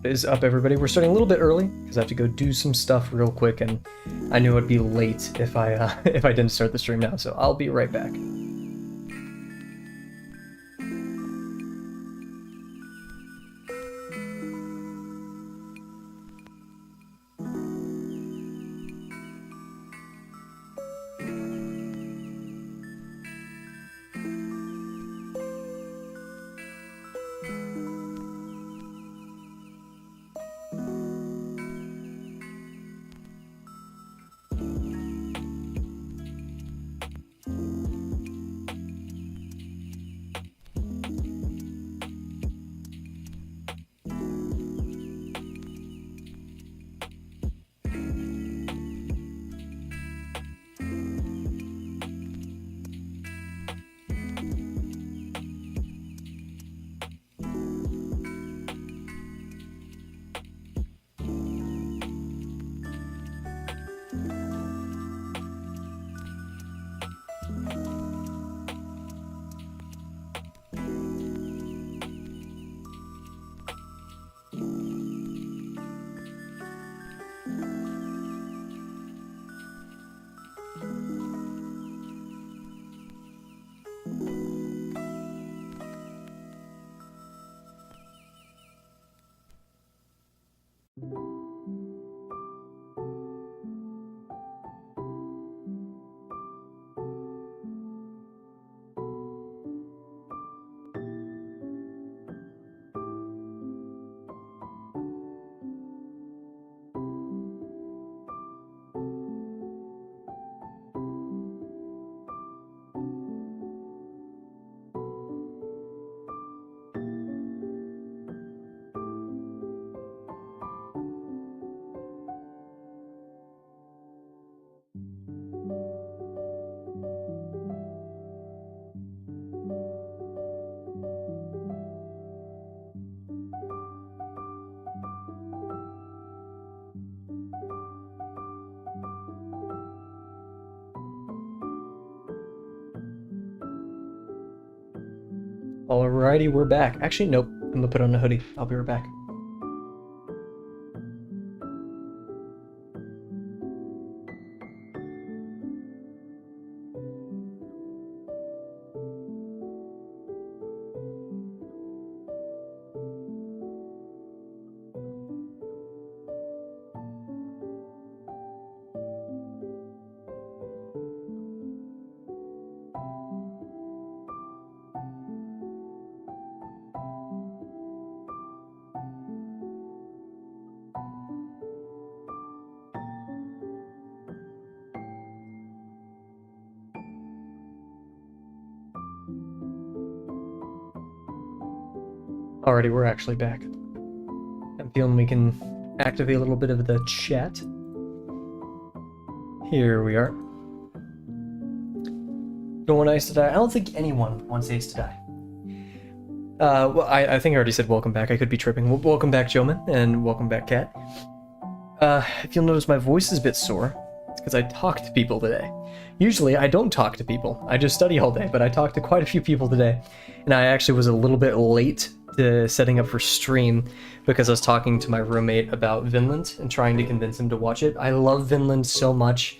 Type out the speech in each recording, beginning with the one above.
is up, everybody? We're starting a little bit early because I have to go do some stuff real quick, and I knew it'd be late if I if I didn't start the stream now. So I'll be right back. Alrighty, we're back. Actually, nope. I'm gonna put on a hoodie. I'll be right back. Alrighty, we're actually back. I'm feeling we can activate a little bit of the chat. Here we are. Don't want Ice to die. I don't think anyone wants Ace to die. Well, I think I already said welcome back. I could be tripping. Welcome back, Joman, and welcome back, Kat. If you'll notice my voice is a bit sore, it's because I talked to people today. Usually, I don't talk to people. I just study all day, but I talked to quite a few people today, and I actually was a little bit late to setting up for stream because I was talking to my roommate about Vinland and trying to convince him to watch it. I love Vinland so much,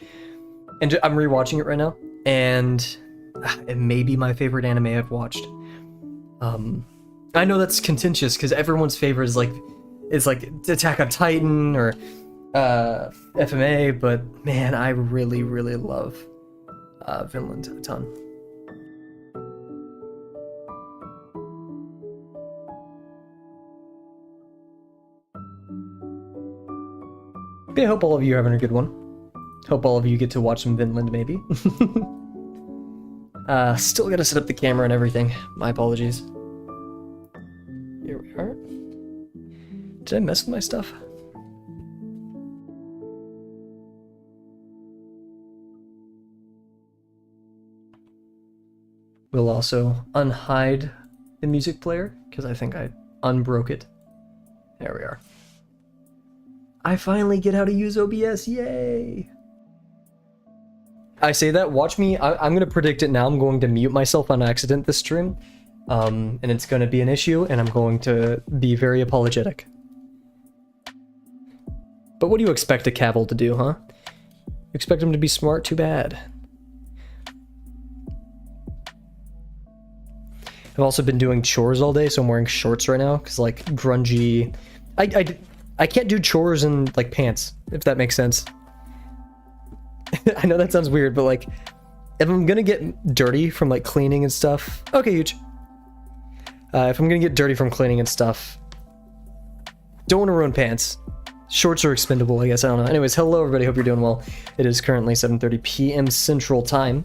and I'm rewatching it right now, and it may be my favorite anime I've watched. I know that's contentious because everyone's favorite is like Attack on Titan or FMA, but man, I really, really love Vinland a ton. I hope all of you are having a good one. Hope all of you get to watch some Vinland, maybe. Still gotta set up the camera and everything. My apologies. Here we are. Did I mess with my stuff? We'll also unhide the music player, because I think I unbroke it. There we are. I finally get how to use OBS, yay! I say that, watch me, I'm gonna predict it now, I'm going to mute myself on accident this stream, and it's gonna be an issue, and I'm going to be very apologetic. But what do you expect a Kavel to do, huh? You expect him to be smart? Too bad. I've also been doing chores all day, so I'm wearing shorts right now, because, like, grungy... I can't do chores in, like, pants, if that makes sense. I know that sounds weird, but, like, if I'm gonna get dirty from, like, cleaning and stuff... Okay, huge. If I'm gonna get dirty from cleaning and stuff... Don't want to ruin pants. Shorts are expendable, I guess. I don't know. Anyways, hello everybody. Hope you're doing well. It is currently 7:30 p.m. Central Time.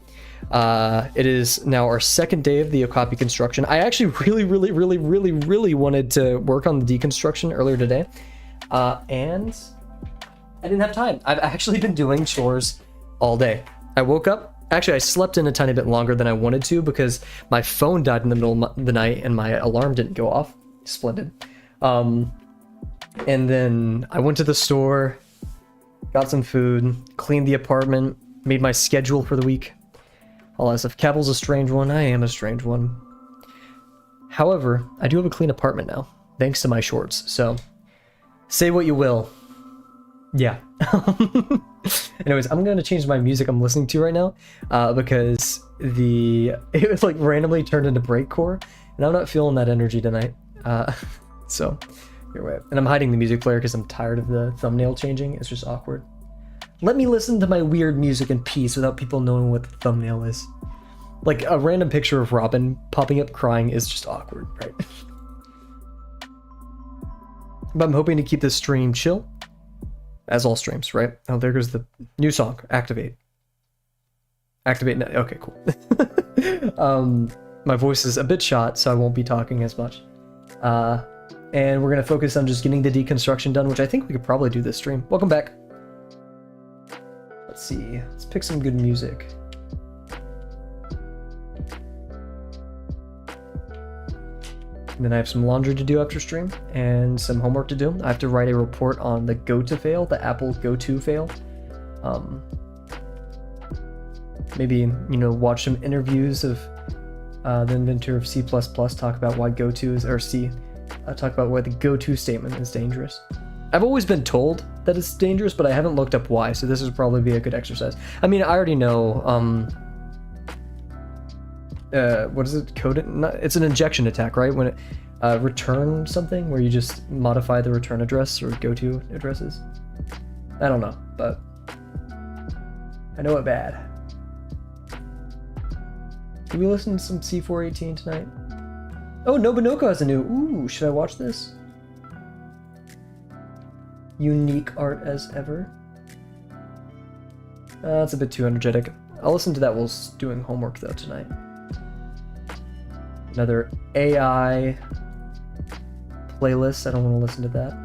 It is now our second day of the Okapi Construction. I actually really wanted to work on the deconstruction earlier today. And I didn't have time. I've actually been doing chores all day. I woke up. Actually, I slept in a tiny bit longer than I wanted to because my phone died in the middle of the night and my alarm didn't go off. Splendid. And then I went to the store, got some food, cleaned the apartment, made my schedule for the week. All that stuff. Kavel's a strange one. I am a strange one. However, I do have a clean apartment now, thanks to my shorts. So, say what you will. Yeah. Anyways, I'm going to change my music I'm listening to right now because it was like randomly turned into breakcore, and I'm not feeling that energy tonight. So... And I'm hiding the music player because I'm tired of the thumbnail changing. It's just awkward. Let me listen to my weird music in peace without people knowing what the thumbnail is. Like, a random picture of Robin popping up crying is just awkward, right? But I'm hoping to keep this stream chill. As all streams, right? Oh, there goes the new song. Activate. Activate. Okay, cool. My voice is a bit shot, so I won't be talking as much. And we're going to focus on just getting the deconstruction done, which I think we could probably do this stream. Welcome back. Let's see. Let's pick some good music. And then I have some laundry to do after stream and some homework to do. I have to write a report on the go-to fail, the Apple go-to fail. Maybe, you know, watch some interviews of the inventor of C++, talk about why go-to is, or C, talk about why the go-to statement is dangerous. I've always been told that it's dangerous, but I haven't looked up why, so this would probably be a good exercise. I mean, I already know, what is it? Code? It's an injection attack, right? When it return something, where you just modify the return address or go-to addresses. I don't know, but I know it bad. Did we listen to some C418 tonight? Oh, Nobunoko has a new... Ooh, should I watch this? Unique art as ever. That's a bit too energetic. I'll listen to that while doing homework, though, tonight. Another AI playlist. I don't want to listen to that.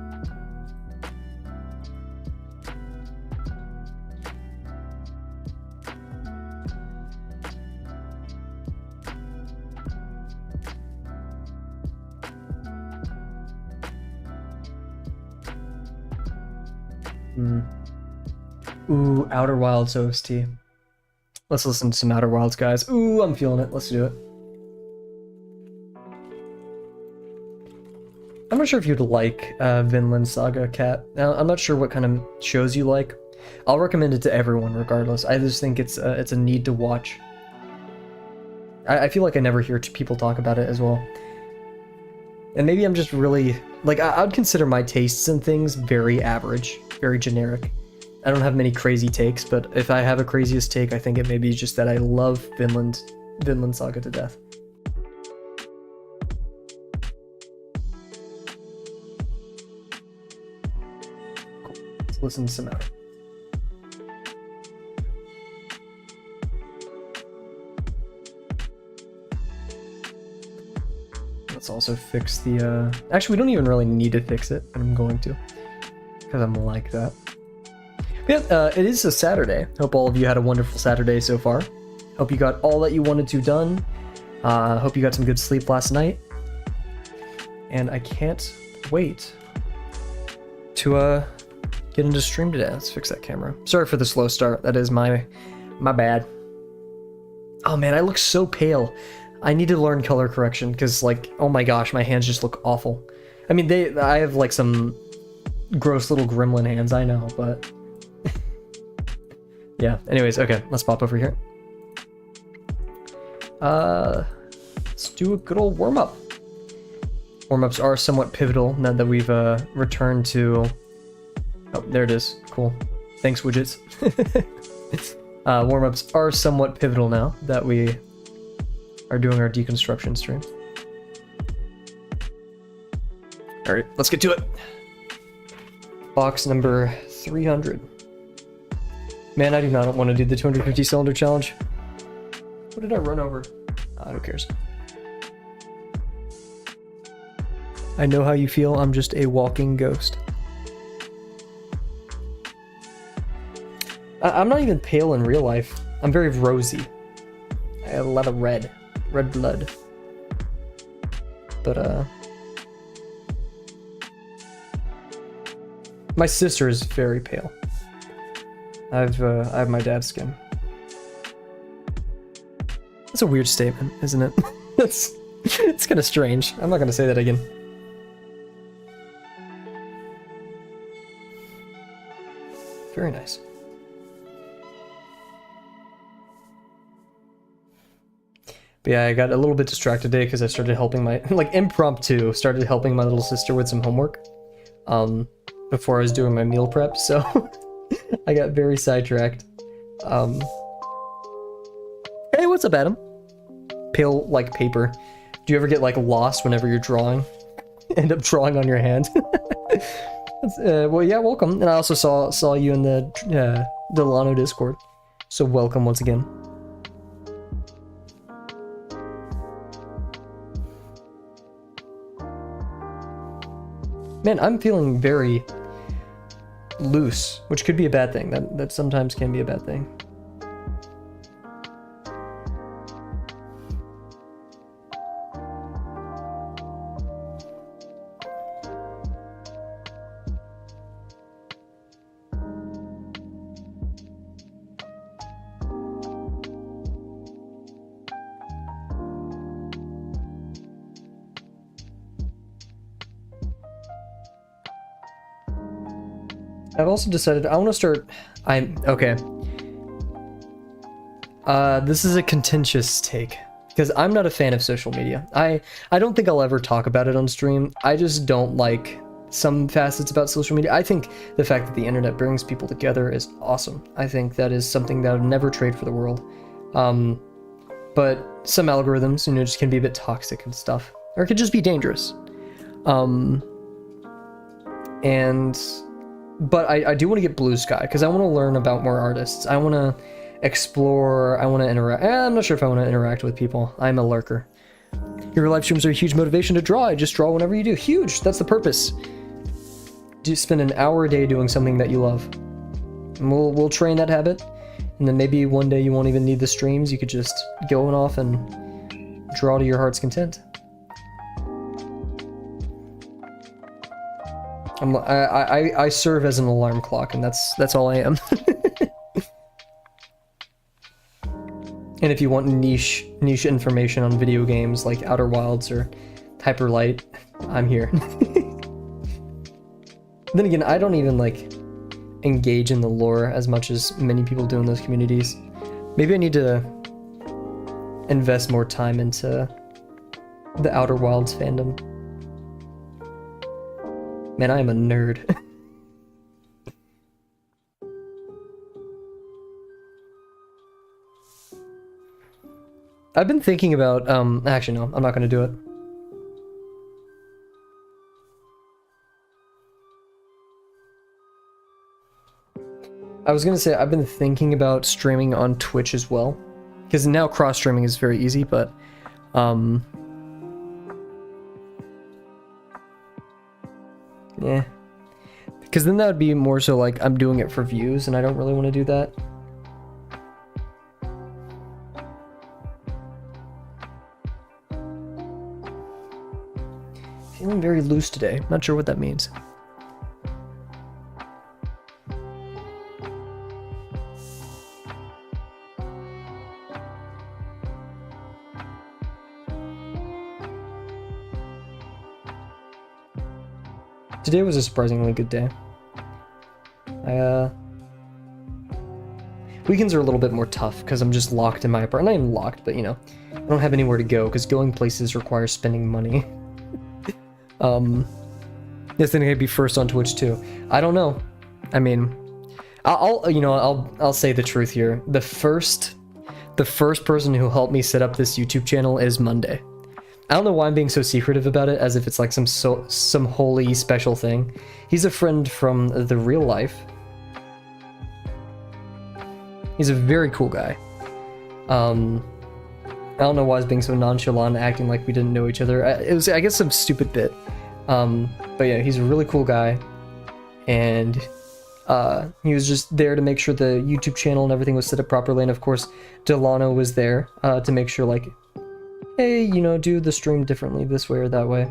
Ooh, Outer Wilds OST. Let's listen to some Outer Wilds, guys. Ooh, I'm feeling it. Let's do it. I'm not sure if you'd like Vinland Saga, Cat. Now, I'm not sure what kind of shows you like. I'll recommend it to everyone regardless. I just think it's a need to watch. I feel like I never hear people talk about it as well. And maybe I'm just really... Like, I'd consider my tastes in things very average, very generic. I don't have many crazy takes, but if I have a craziest take, I think it may be just that I love Vinland Saga to death. Cool. Let's listen to some out. Let's also fix the, actually, we don't even really need to fix it, but I'm going to, because I'm like that. Yeah, it is a Saturday. Hope all of you had a wonderful Saturday so far. Hope you got all that you wanted to done. Hope you got some good sleep last night. And I can't wait to get into stream today. Let's fix that camera. Sorry for the slow start. That is my bad. Oh man, I look so pale. I need to learn color correction because, like, oh my gosh, my hands just look awful. I mean, I have like some gross little gremlin hands, I know, but... yeah, anyways, okay, let's pop over here. Let's do a good old warm-up. Warm-ups are somewhat pivotal now that we've returned to... oh, there it is. Cool. Thanks, widgets. Warm-ups are somewhat pivotal now that we are doing our deconstruction stream. Alright, let's get to it. Box number 300. Man, I do not want to do the 250 cylinder challenge. What did I run over? Who cares? I know how you feel, I'm just a walking ghost. I'm not even pale in real life. I'm very rosy. I have a lot of red blood. But, my sister is very pale. I have my dad's skin. That's a weird statement, isn't it? It's kind of strange. I'm not gonna say that again. Very nice. But yeah, I got a little bit distracted today because I started helping my, like, impromptu, started helping my little sister with some homework. Before I was doing my meal prep, so I got very sidetracked. Hey, what's up, Adam? Pale like paper. Do you ever get like lost whenever you're drawing? End up drawing on your hand? Well, yeah, welcome. And I also saw you in the Delano Discord, so welcome once again. Man, I'm feeling very loose, which could be a bad thing. That sometimes can be a bad thing. I've also decided I want to start... okay. This is a contentious take, because I'm not a fan of social media. I don't think I'll ever talk about it on stream. I just don't like some facets about social media. I think the fact that the internet brings people together is awesome. I think that is something that I would never trade for the world. But some algorithms, you know, just can be a bit toxic and stuff. Or it could just be dangerous. But I do want to get Blue Sky, because I want to learn about more artists. I want to explore, I want to interact. I'm not sure if I want to interact with people. I'm a lurker. Your live streams are a huge motivation to draw. I just draw whenever you do. Huge! That's the purpose. Do spend an hour a day doing something that you love. And we'll train that habit. And then maybe one day you won't even need the streams. You could just go off and draw to your heart's content. I serve as an alarm clock, and that's all I am. And if you want niche information on video games like Outer Wilds or Hyper Light, I'm here. Then again, I don't even like engage in the lore as much as many people do in those communities. Maybe I need to invest more time into the Outer Wilds fandom. Man, I am a nerd. I've been thinking about, actually no, I'm not gonna do it. I was gonna say, I've been thinking about streaming on Twitch as well. Because now cross-streaming is very easy, but, yeah. Because then that would be more so like I'm doing it for views, and I don't really want to do that. Feeling very loose today. Not sure what that means. Today was a surprisingly good day. Weekends are a little bit more tough because I'm just locked in my apartment. Not even locked, but you know, I don't have anywhere to go because going places requires spending money. This thing could be first on Twitch too. I don't know. I mean, I'll say the truth here. The first person who helped me set up this YouTube channel is Monday. I don't know why I'm being so secretive about it, as if it's like some holy special thing. He's a friend from the real life. He's a very cool guy. I don't know why I was being so nonchalant, acting like we didn't know each other. It was, I guess, some stupid bit. But yeah, he's a really cool guy, and he was just there to make sure the YouTube channel and everything was set up properly. And of course, Delano was there to make sure, like, hey, you know, do the stream differently this way or that way.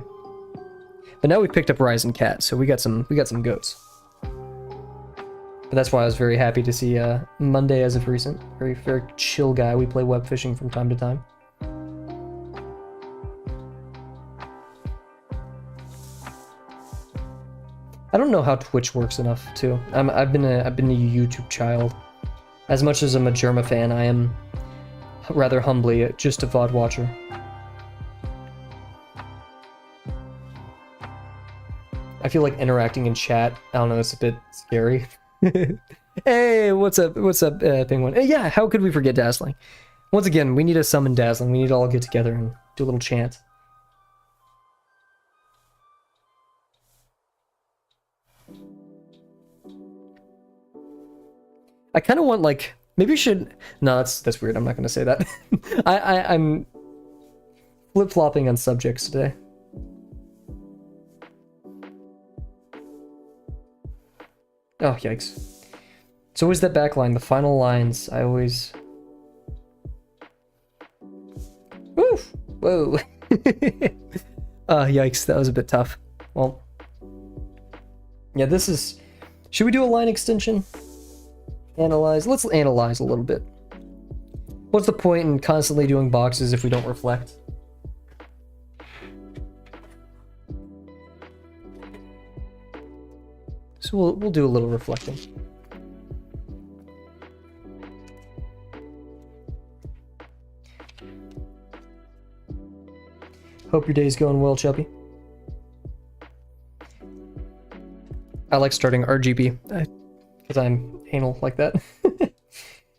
But now we picked up Ryzen Cat, so we got some goats. But that's why I was very happy to see Monday as of recent. Very chill guy. We play web fishing from time to time. I don't know how Twitch works enough too. I've been a YouTube child. As much as I'm a Germa fan, I am rather humbly just a VOD watcher. I feel like interacting in chat, I don't know, it's a bit scary. Hey, what's up, Penguin? Hey, yeah, how could we forget Dazzling? Once again, we need to summon Dazzling. We need to all get together and do a little chant. I kind of want, like, maybe we should... No, that's weird. I'm not going to say that. I'm flip-flopping on subjects today. Oh, yikes. It's always that back line, the final lines. I always... Woof! Whoa! Yikes, that was a bit tough. Well... Yeah, this is... Should we do a line extension? Analyze. Let's analyze a little bit. What's the point in constantly doing boxes if we don't reflect? So we'll do a little reflecting. Hope your day's going well, Chubby. I like starting RGB because I'm anal like that.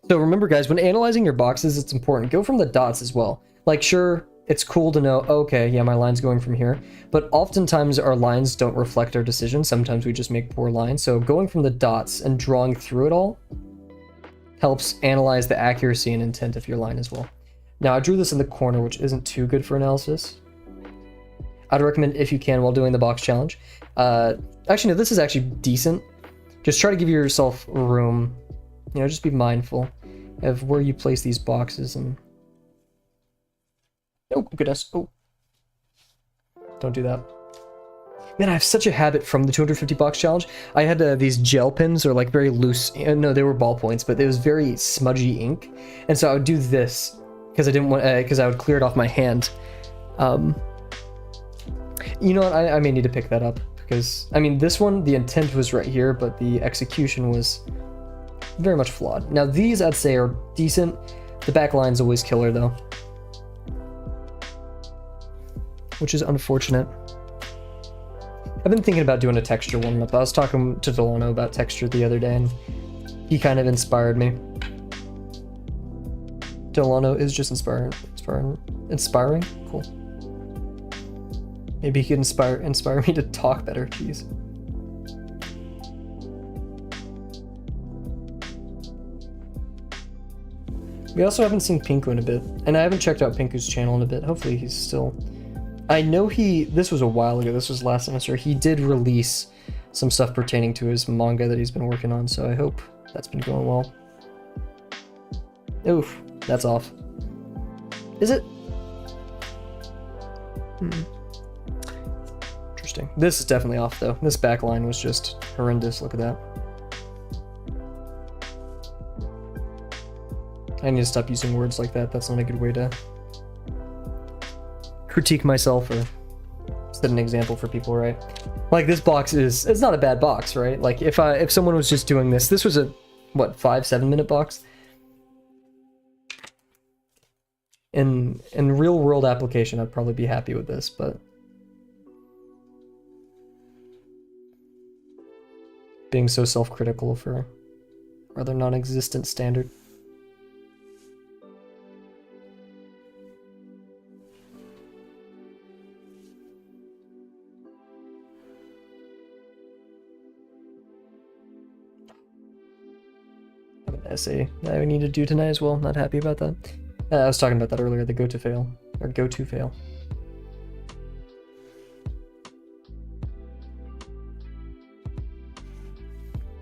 So remember, guys, when analyzing your boxes, it's important. Go from the dots as well. Like, sure, it's cool to know, okay, yeah, my line's going from here, but oftentimes our lines don't reflect our decision. Sometimes we just make poor lines. So going from the dots and drawing through it all helps analyze the accuracy and intent of your line as well. Now, I drew this in the corner, which isn't too good for analysis. I'd recommend, if you can, while doing the box challenge. Actually, no, this is actually decent. Just try to give yourself room. You know, just be mindful of where you place these boxes and... Oh, goodness. Oh. Don't do that. Man, I have such a habit from the 250 box challenge. I had these gel pens, or like very loose... No, they were ballpoints, but it was very smudgy ink. And so I would do this, because I didn't want... because I would clear it off my hand. You know what? I may need to pick that up. Because, I mean, this one, the intent was right here, but the execution was very much flawed. Now, these, I'd say, are decent. The back line's always killer, though. Which is unfortunate. I've been thinking about doing a texture warm-up. I was talking to Delano about texture the other day, and he kind of inspired me. Delano is just inspiring? Cool. Maybe he could inspire me to talk better. Jeez. We also haven't seen Pinku in a bit, and I haven't checked out Pinku's channel in a bit. Hopefully he's still... I know this was a while ago, this was last semester, he did release some stuff pertaining to his manga that he's been working on, so I hope that's been going well. Oof, that's off. Is it? Interesting. This is definitely off, though. This back line was just horrendous. Look at that. I need to stop using words like that. That's not a good way to critique myself or set an example for people, right? Like this box it's not a bad box, right? Like if someone was just doing this was a what 5-7 minute box. In real world application, I'd probably be happy with this, but being so self-critical for a rather non-existent standard. I have an essay that I need to do tonight as well. Not happy about that. I was talking about that earlier, the go-to fail.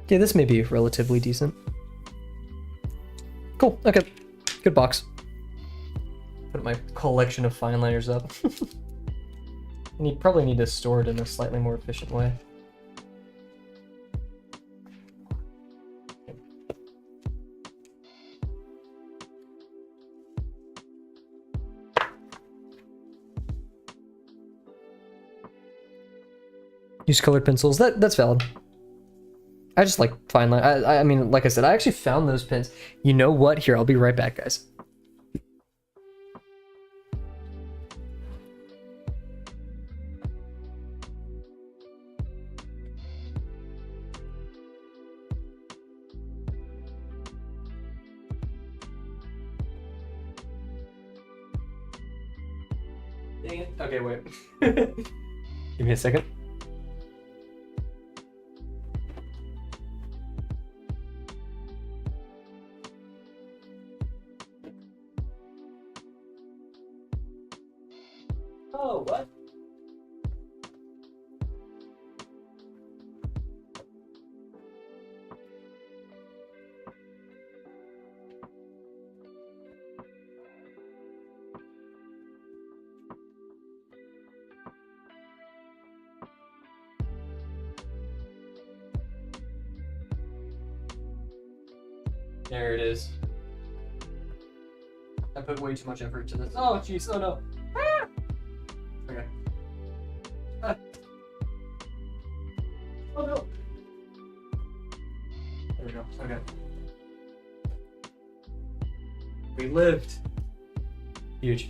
Yeah, this may be relatively decent. Cool, okay. Good box. Put my collection of fine liners up. And you probably need to store it in a slightly more efficient way. Use colored pencils. That's valid. I just like fine line. I mean, like I said, I actually found those pens. You know what? Here, I'll be right back, guys. Dang it. Okay, wait. Give me a second. Oh, what? There it is. I put way too much effort into this. Oh, jeez. Oh, no. Ah! Okay. Ah. Oh, no. There we go. Okay. We lived. Huge.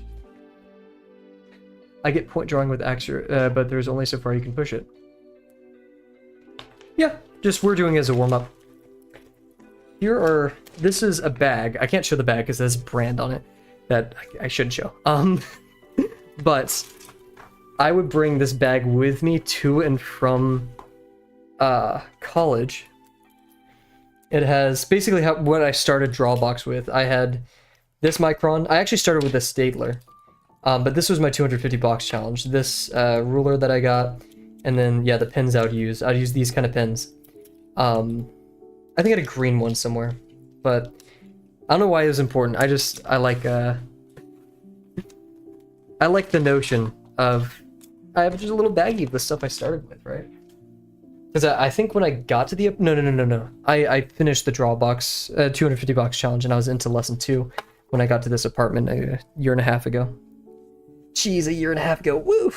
I get point drawing with Axer, but there's only so far you can push it. Yeah, just we're doing it as a warm-up. This is a bag. I can't show the bag because there's brand on it that I shouldn't show. But I would bring this bag with me to and from college. It has basically what I started Drawbox with. I had this micron. I actually started with a Stadler, but this was my 250 box challenge. This ruler that I got, and then yeah, the pens I would use. I'd use these kind of pens. I think I had a green one somewhere, but I don't know why it was important. I like the notion of I have just a little baggie of the stuff I started with, right? Because I think when I got to the no, I finished the Drawbox 250 box challenge and I was into lesson 2 when I got to this apartment a year and a half ago. Jeez, a year and a half ago. Woo!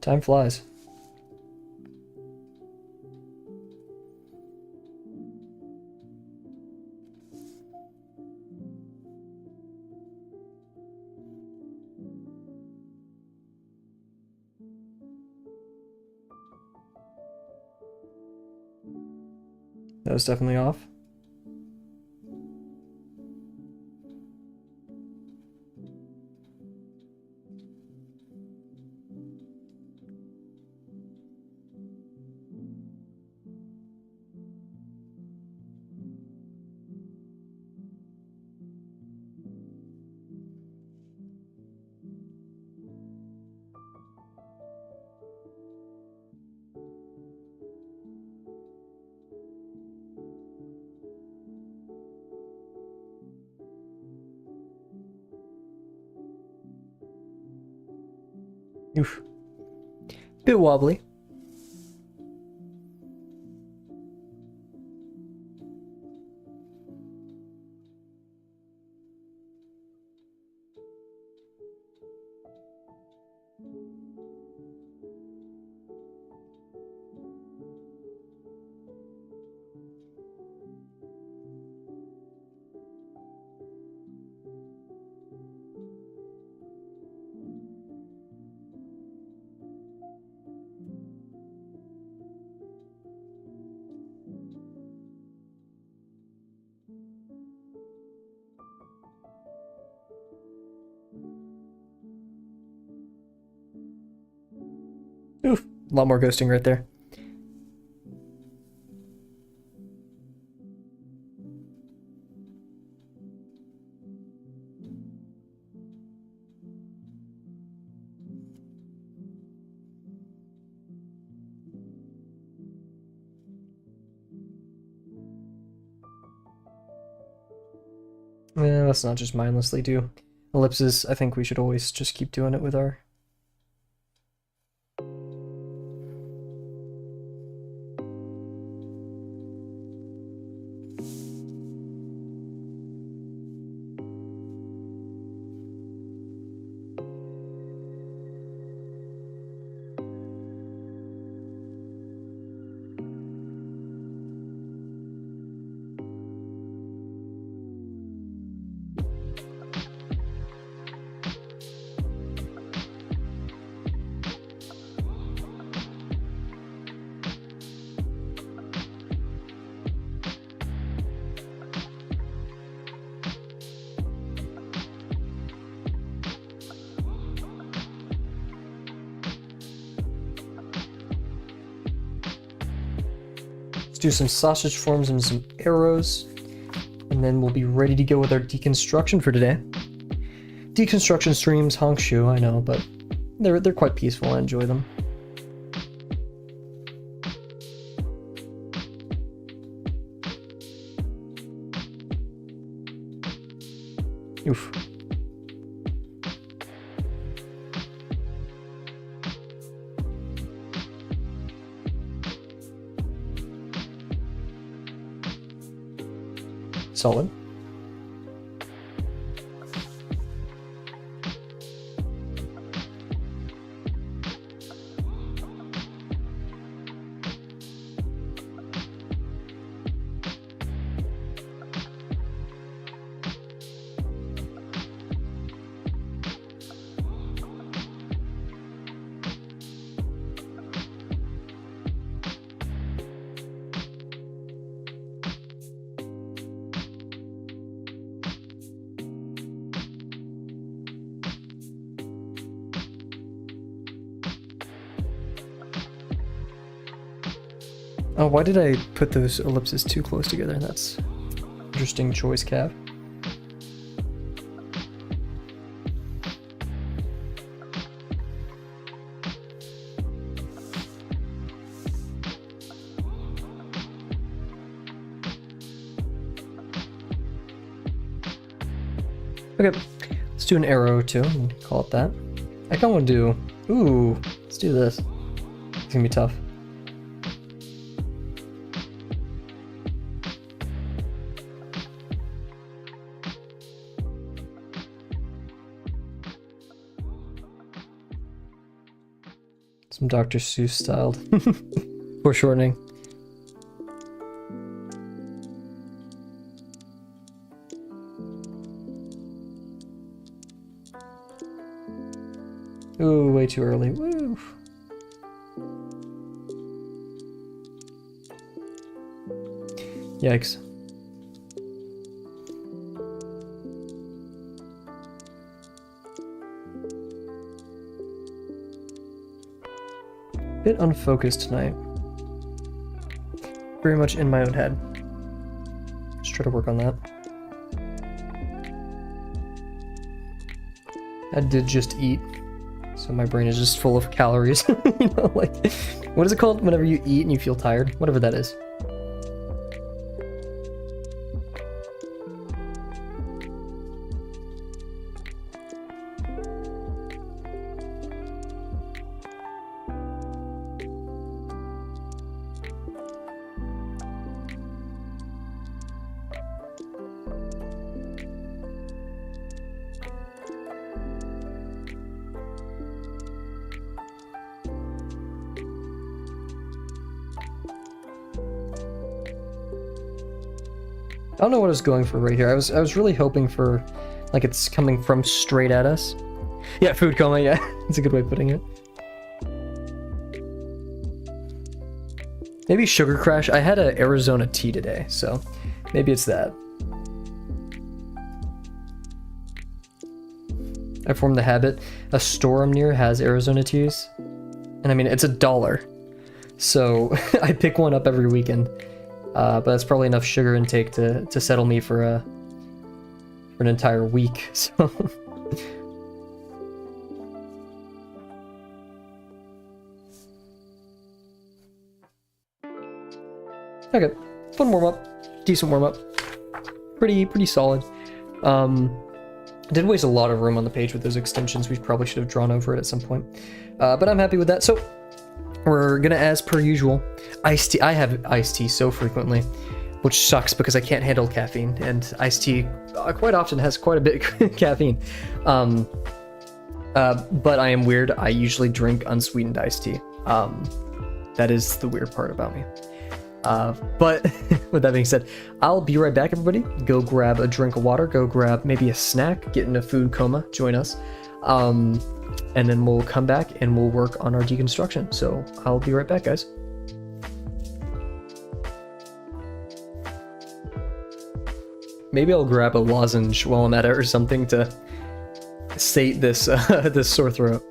Time flies. That was definitely off. Oof. Bit wobbly. A lot more ghosting right there. Let's not just mindlessly do ellipses. I think we should always just keep doing it with our... do some sausage forms and some arrows, and then we'll be ready to go with our deconstruction for today. Deconstruction streams honk shoe, I know, but they're quite peaceful. I enjoy them. Oof. Solid. Oh, why did I put those ellipses too close together? That's interesting choice, Cav. Okay, let's do an arrow too, and call it that. I kind of want to do... Ooh, let's do this. It's gonna be tough. Some Dr. Seuss styled foreshortening. Ooh, way too early. Woo! Yikes. Bit unfocused tonight. Very much in my own head. Just try to work on that. I did just eat, so my brain is just full of calories. You know, like, what is it called whenever you eat and you feel tired? Whatever that is. I don't know what I was going for right here. I was really hoping for, like, it's coming from straight at us. Yeah, food coma, yeah. That's a good way of putting it. Maybe Sugar Crash. I had an Arizona tea today, so maybe it's that. I formed the habit. A store I'm near has Arizona teas. And I mean, it's $1. So I pick one up every weekend. But that's probably enough sugar intake to settle me for an entire week. So okay, fun warm-up, decent warm-up, pretty solid. Did waste a lot of room on the page with those extensions. We probably should have drawn over it at some point, but I'm happy with that. So we're gonna, as per usual, iced tea. I have iced tea so frequently, which sucks because I can't handle caffeine, and iced tea quite often has quite a bit of caffeine. But I am weird. I usually drink unsweetened iced tea. That is the weird part about me. But with that being said, I'll be right back, everybody. Go grab a drink of water, go grab maybe a snack, get in a food coma, join us. And then we'll come back and we'll work on our deconstruction. So I'll be right back, guys. Maybe I'll grab a lozenge while I'm at it or something to sate this this sore throat.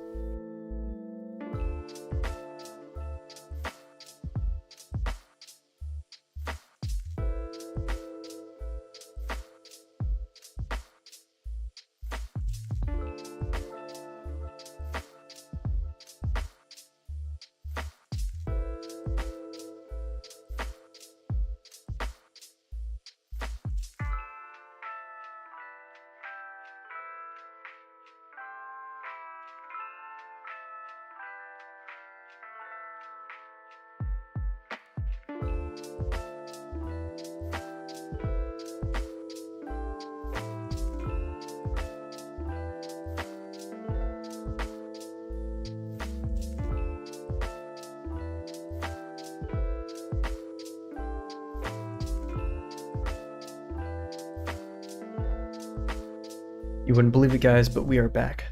You wouldn't believe it, guys, but we are back.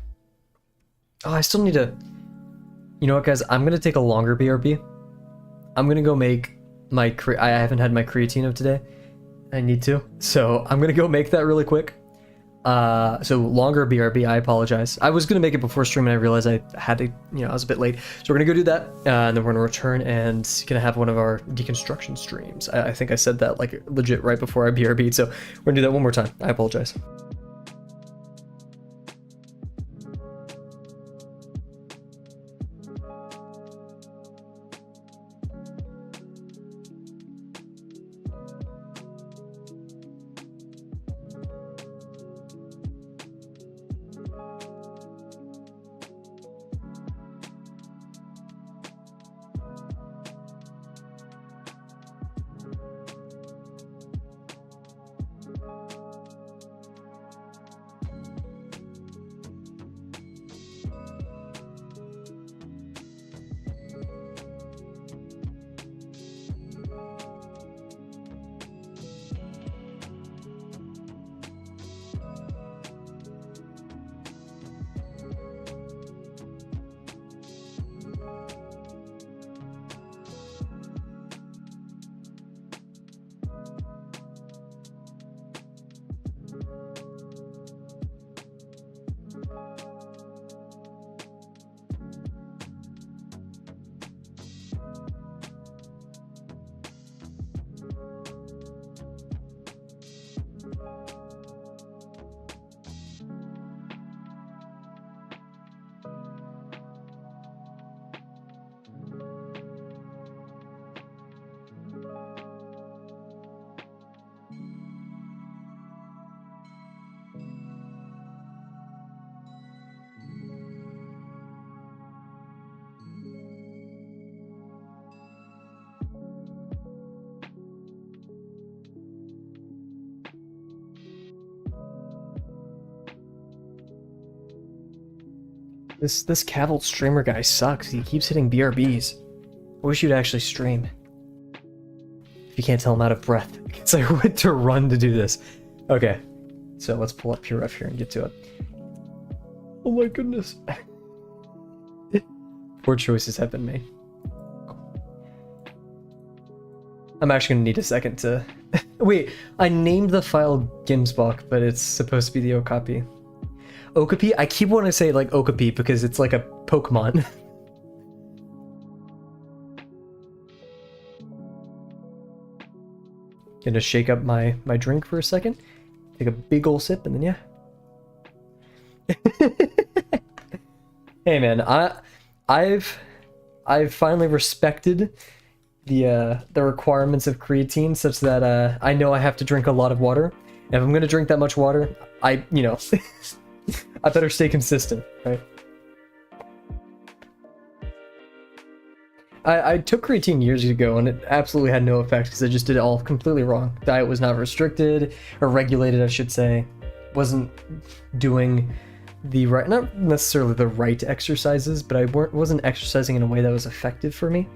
Oh, I still need to... You know what, guys? I'm going to take a longer BRB. I'm going to go make my... I haven't had my creatine of today. I need to. So I'm going to go make that really quick. So longer BRB, I apologize. I was going to make it before stream and I realized I had to... I was a bit late. So we're going to go do that. And then we're going to return and going to have one of our deconstruction streams. I think I said that like legit right before I BRB'd. So we're going to do that one more time. I apologize. This Kavel streamer guy sucks. He keeps hitting BRBs. I wish you'd actually stream. If you can't tell, I'm out of breath. Because I went to run to do this. Okay. So let's pull up PureRef here and get to it. Oh my goodness. Poor choices have been made. I'm actually gonna need a second to... Wait, I named the file Gimsbach, but it's supposed to be the Okapi. Okapi? I keep wanting to say like Okapi because it's like a Pokemon. Gonna shake up my drink for a second. Take a big ol' sip and then yeah. Hey man, I've finally respected the requirements of creatine such that I know I have to drink a lot of water. And if I'm gonna drink that much water, I better stay consistent, right? I took creatine years ago and it absolutely had no effect because I just did it all completely wrong. Diet was not restricted or regulated, I should say. Wasn't doing the right, not necessarily the right exercises, but I wasn't exercising in a way that was effective for me.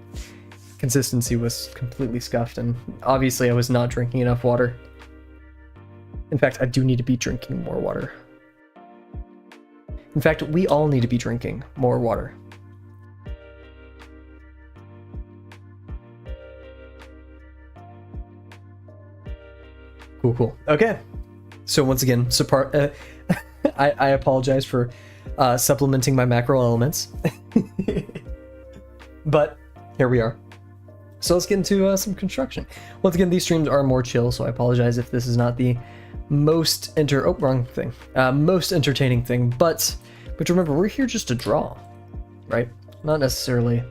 Consistency was completely scuffed, and obviously I was not drinking enough water. In fact, I do need to be drinking more water. In fact, we all need to be drinking more water. Cool. Okay. So once again, I apologize for supplementing my macro elements. But here we are. So let's get into some construction. Once again, these streams are more chill, so I apologize if this is not the most most entertaining thing. But remember, we're here just to draw, right? Not necessarily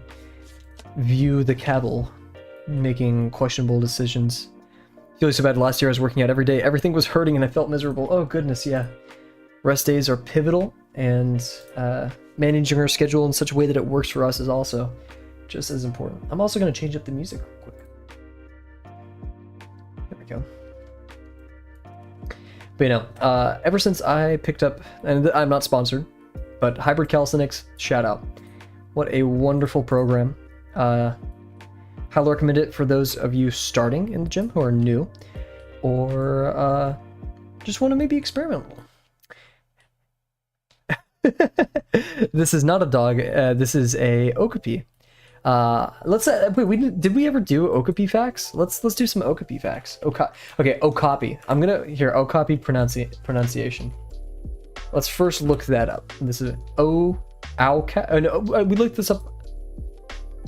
view the Kavel making questionable decisions. Feeling so bad. Last year I was working out every day. Everything was hurting and I felt miserable. Oh goodness, yeah. Rest days are pivotal, and managing our schedule in such a way that it works for us is also just as important. I'm also going to change up the music real quick. There we go. But ever since I picked up, and I'm not sponsored, but Hybrid Calisthenics, shout out. What a wonderful program. Highly recommend it for those of you starting in the gym who are new, or just want to maybe experiment. This is not a dog. This is a Okapi. Let's wait. Did we ever do Okapi facts? Let's do some Okapi facts. Okay, Okapi. I'm gonna hear Okapi pronunciation. Let's first look that up. This is we looked this up.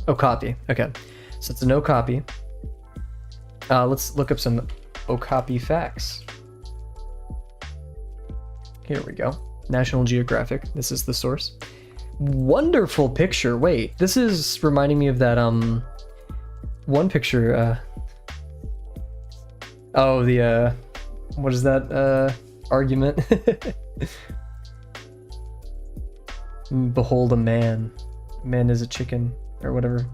Okapi. Okay. So it's an Okapi. Let's look up some Okapi facts. Here we go. National Geographic. This is the source. Wonderful picture. Wait, this is reminding me of that one picture. Oh, the what is that argument? Behold a man. Man is a chicken or whatever.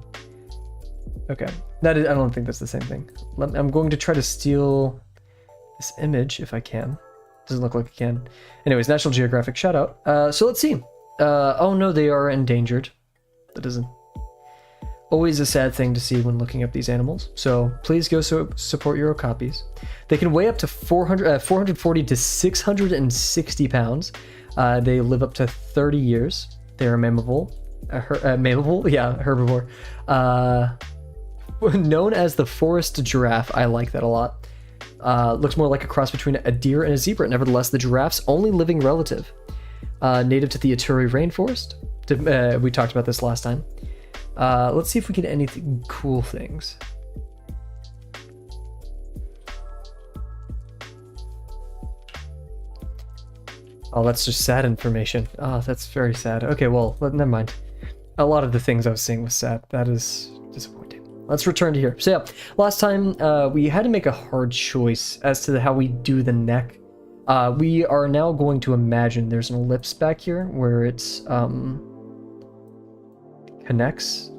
Okay, I don't think that's the same thing. I'm going to try to steal this image if I can. Doesn't look like I can. Anyways, National Geographic, shout out. So let's see. Oh no, they are endangered. That isn't always a sad thing to see when looking up these animals. So please go support your Okapis. They can weigh up to 440 to 660 pounds. They live up to 30 years. They are mammable. Mammable? Yeah, herbivore. Known as the forest giraffe. I like that a lot. Looks more like a cross between a deer and a zebra. Nevertheless, the giraffe's only living relative. Native to the Ituri rainforest. We talked about this last time. Let's see if we get anything cool things. Oh, that's just sad information. Oh, that's very sad. Okay, well, never mind. A lot of the things I was seeing was sad. That is disappointing. Let's return to here. So yeah, last time we had to make a hard choice as to how we do the neck. We are now going to imagine there's an ellipse back here where it's connects.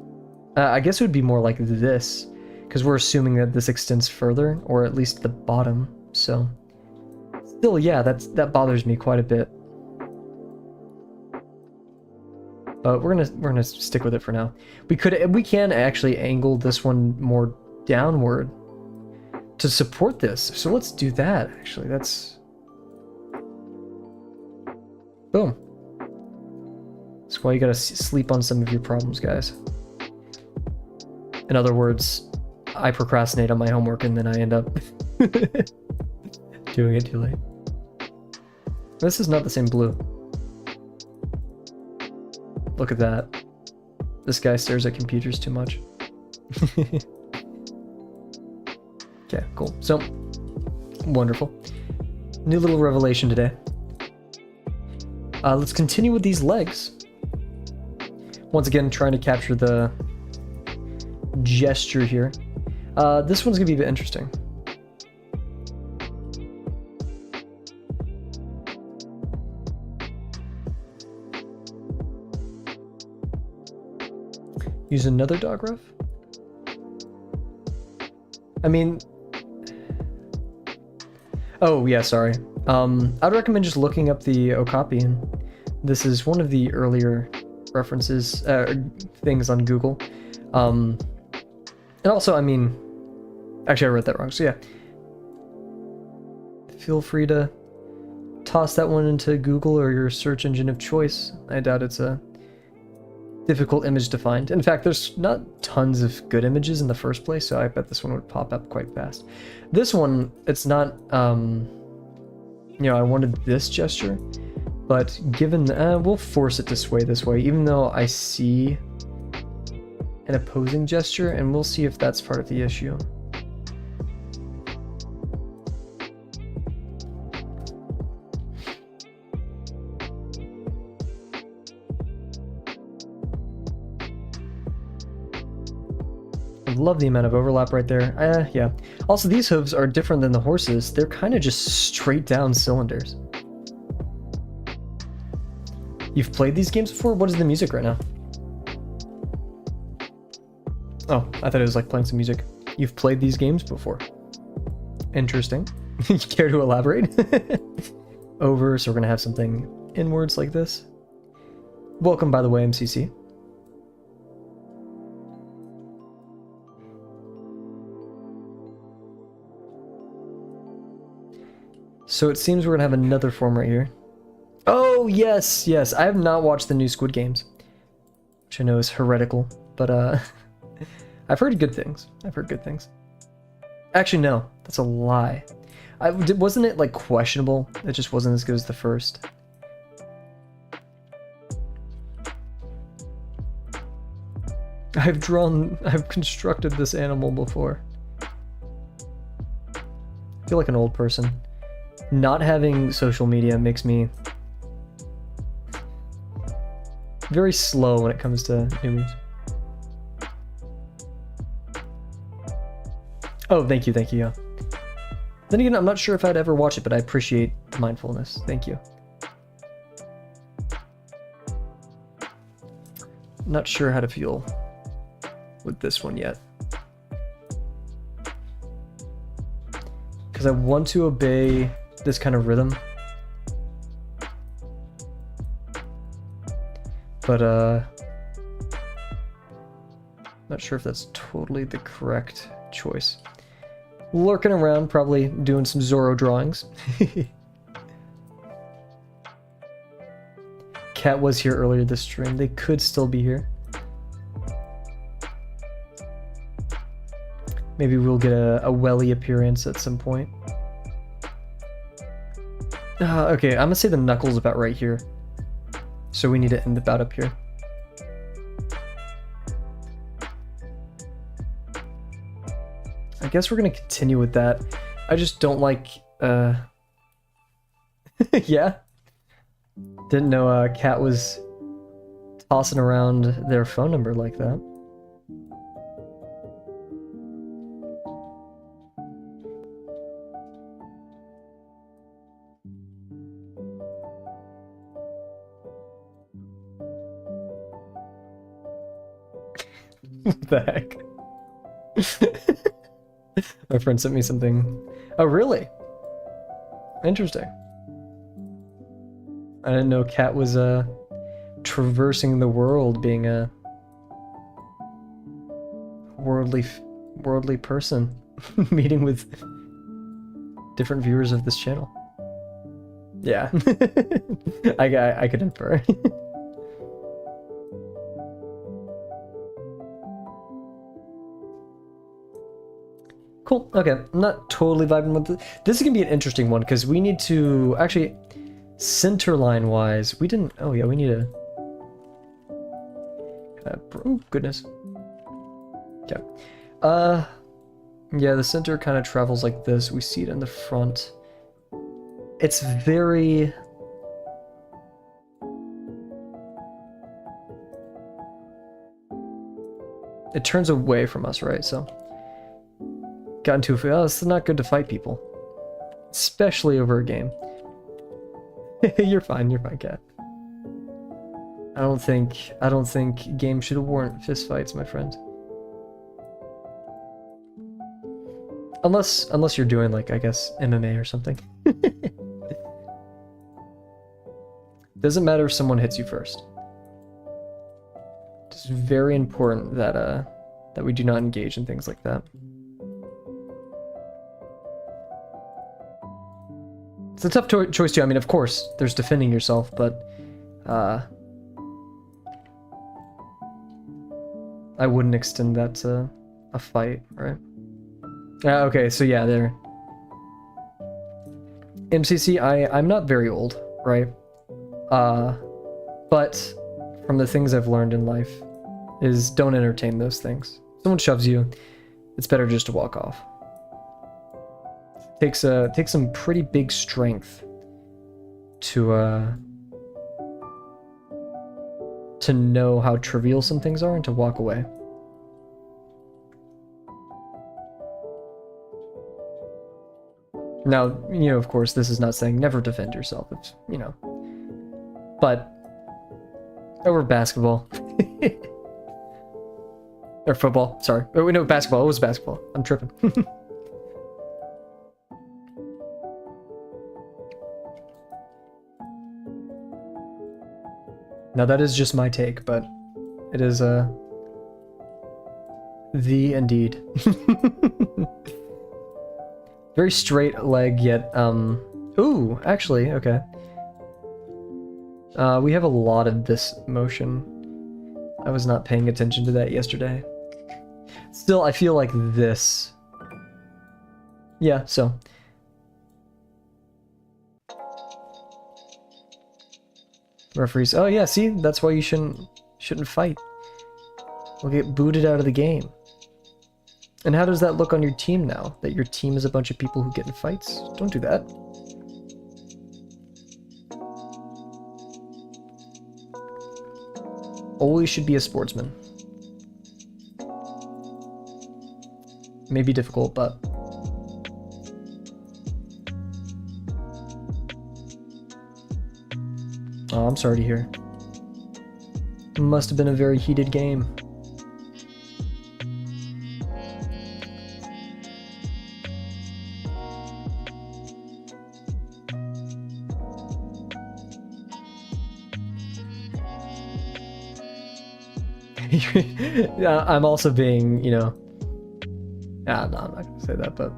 I guess it would be more like this, because we're assuming that this extends further, or at least the bottom. So still, yeah, that bothers me quite a bit. But we're gonna stick with it for now. We can actually angle this one more downward to support this. So let's do that. Actually, that's boom. That's why you gotta sleep on some of your problems, guys. In other words, I procrastinate on my homework and then I end up doing it too late. This is not the same blue. Look at that. This guy stares at computers too much. Okay, cool. So, wonderful. New little revelation today. Let's continue with these legs. Once again, trying to capture the gesture here. This one's gonna be a bit interesting. Use another dog ref? I mean... Oh, yeah, sorry. I'd recommend just looking up the Okapi, and this is one of the earlier references, things on Google. And also, I mean... Actually, I wrote that wrong, so yeah. Feel free to toss that one into Google or your search engine of choice. I doubt it's a difficult image to find. In fact, there's not tons of good images in the first place, so I bet this one would pop up quite fast. This one, it's not, you know, I wanted this gesture, but given, we'll force it to sway this way, even though I see an opposing gesture, and we'll see if that's part of the issue. Love the amount of overlap right there. Yeah. Also, these hooves are different than the horses. They're kind of just straight down cylinders. You've played these games before? What is the music right now? Oh, I thought it was like playing some music. You've played these games before. Interesting. You care to elaborate? Over, so we're gonna have something inwards like this. Welcome, by the way, MCC. So it seems we're gonna have another form right here. Oh, yes, yes. I have not watched the new Squid Games, which I know is heretical, but I've heard good things. I've heard good things. Actually, no, that's a lie. Wasn't it like questionable? It just wasn't as good as the first. I've constructed this animal before. I feel like an old person. Not having social media makes me very slow when it comes to news. Oh, thank you, yeah. Then again, I'm not sure if I'd ever watch it, but I appreciate the mindfulness. Thank you. Not sure how to feel with this one yet. Because I want to obey this kind of rhythm. But, not sure if that's totally the correct choice. Lurking around, probably doing some Zorro drawings. Cat was here earlier this stream. They could still be here. Maybe we'll get a Welly appearance at some point. Okay, I'm gonna say the knuckles about right here. So we need to end about up here. I guess we're gonna continue with that. I just don't like, yeah? Didn't know Cat was tossing around their phone number like that. What the heck? My friend sent me something. Oh, really? Interesting. I didn't know Cat was traversing the world, being a worldly person, meeting with different viewers of this channel. Yeah, I could infer. Cool. Okay, I'm not totally vibing with this. This is gonna be an interesting one because we need to actually center line wise. We didn't. Oh yeah, we need a. Oh goodness. Okay. Yeah, the center kind of travels like this. We see it in the front. It's very... It turns away from us, right? So... Got into a... Oh, it's not good to fight people. Especially over a game. You're fine, Cat. I don't think games should warrant fistfights, my friend. Unless you're doing, like, I guess, MMA or something. Doesn't matter if someone hits you first. It's very important that that we do not engage in things like that. It's a tough choice too. I mean, of course, there's defending yourself, but I wouldn't extend that to a fight, right? Okay, so yeah, there. MCC, I'm not very old, right? But from the things I've learned in life is don't entertain those things. If someone shoves you, it's better just to walk off. Takes some pretty big strength to know how trivial some things are and to walk away. Now, you know, of course, this is not saying never defend yourself. It's, you know, but over basketball or football. Sorry, oh, no, basketball. It was basketball. I'm tripping. Now that is just my take, but it is the indeed. Very straight leg, yet ooh, actually, okay. We have a lot of this motion. I was not paying attention to that yesterday. Still, I feel like this. Yeah, so. Referees. Oh yeah, see, that's why you shouldn't fight. We'll get booted out of the game. And how does that look on your team now? That your team is a bunch of people who get in fights? Don't do that. Always should be a sportsman. May be difficult, but oh, I'm sorry to hear. Must have been a very heated game. Yeah, I'm also being, you know. Yeah, no, I'm not gonna say that, but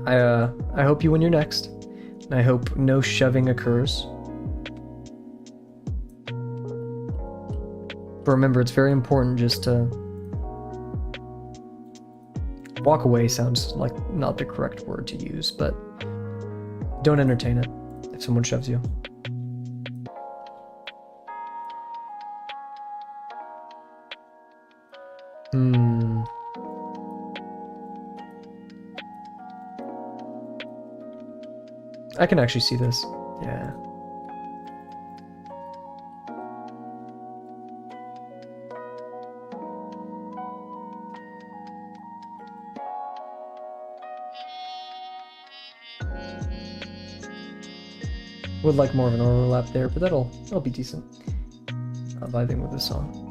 I hope you win your next. And I hope no shoving occurs. But remember, it's very important just to walk away. Sounds like not the correct word to use, but don't entertain it if someone shoves you. I can actually see this. Yeah. Would like more of an overlap there, but that'll be decent. I'm vibing with this song.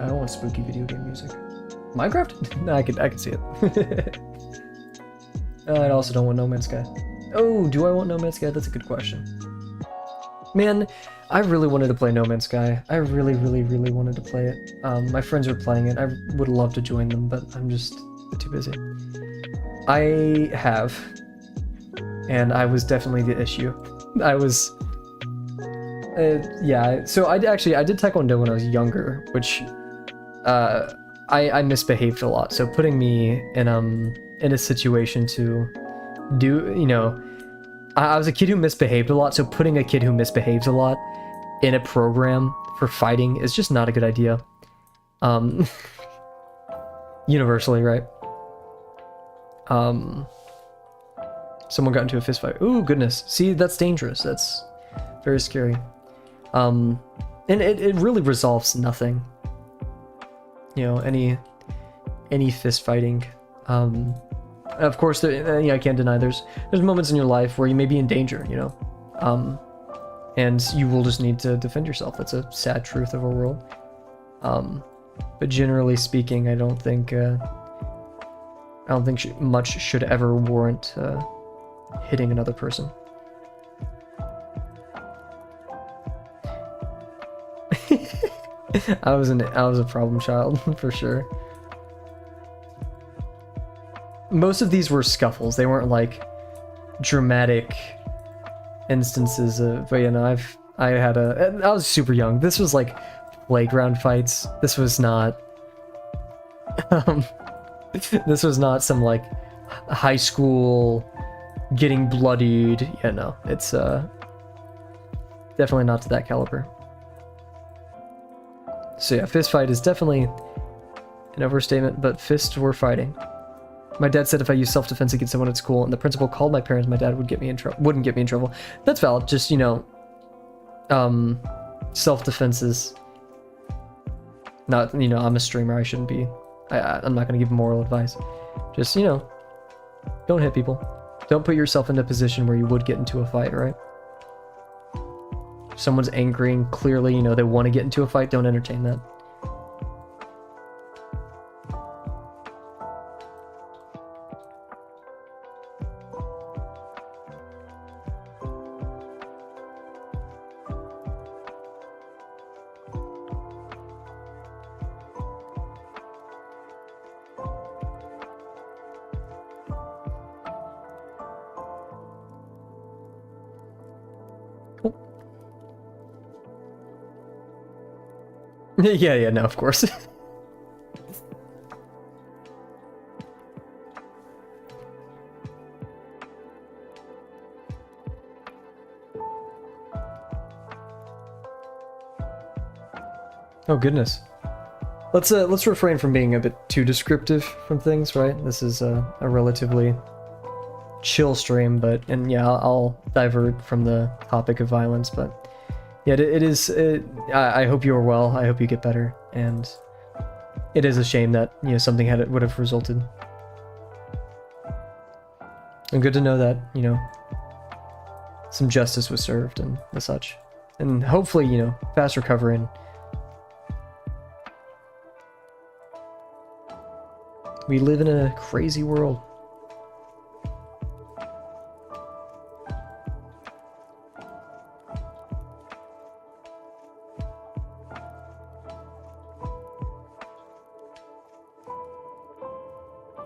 I don't want spooky video game music. Minecraft? No, I could see it. I also don't want No Man's Sky. Oh, do I want No Man's Sky? That's a good question. Man, I really wanted to play No Man's Sky. I really wanted to play it. My friends are playing it. I would love to join them, but I'm just too busy. I have, and I was definitely the issue. I was, yeah. So I did Taekwondo when I was younger, which, I misbehaved a lot. So putting me in a situation to do, you know, I was a kid who misbehaved a lot. So putting a kid who misbehaves a lot in a program for fighting is just not a good idea. Universally, right? Someone got into a fist fight. Ooh, goodness. See, that's dangerous. That's very scary. And it really resolves nothing. You know, any fist fighting. Of course, yeah, I can't deny there's moments in your life where you may be in danger, you know, and you will just need to defend yourself. That's a sad truth of our world. But generally speaking, I don't think much should ever warrant hitting another person. I was a problem child for sure. Most of these were scuffles. They weren't like dramatic instances of, but you know, I was super young. This was like playground fights. This was not this was not some like high school getting bloodied. Yeah, no. It's definitely not to that caliber. So yeah, fist fight is definitely an overstatement, but fists were fighting. My dad said if I use self-defense against someone at school and the principal called my parents, my dad wouldn't get me in trouble. That's valid. Just, you know, self-defense is not, you know, I'm a streamer. I shouldn't be. I'm not going to give moral advice. Just, you know, don't hit people. Don't put yourself in a position where you would get into a fight, right? If someone's angry and clearly, you know, they want to get into a fight, don't entertain that. Yeah, no, of course. Oh goodness. Let's refrain from being a bit too descriptive from things, right? This is a relatively chill stream, and yeah, I'll divert from the topic of violence, but yeah, it is. I hope you are well. I hope you get better, and it is a shame that, you know, something would have resulted. And good to know that, you know, some justice was served and such, and hopefully, you know, fast recovery. And we live in a crazy world.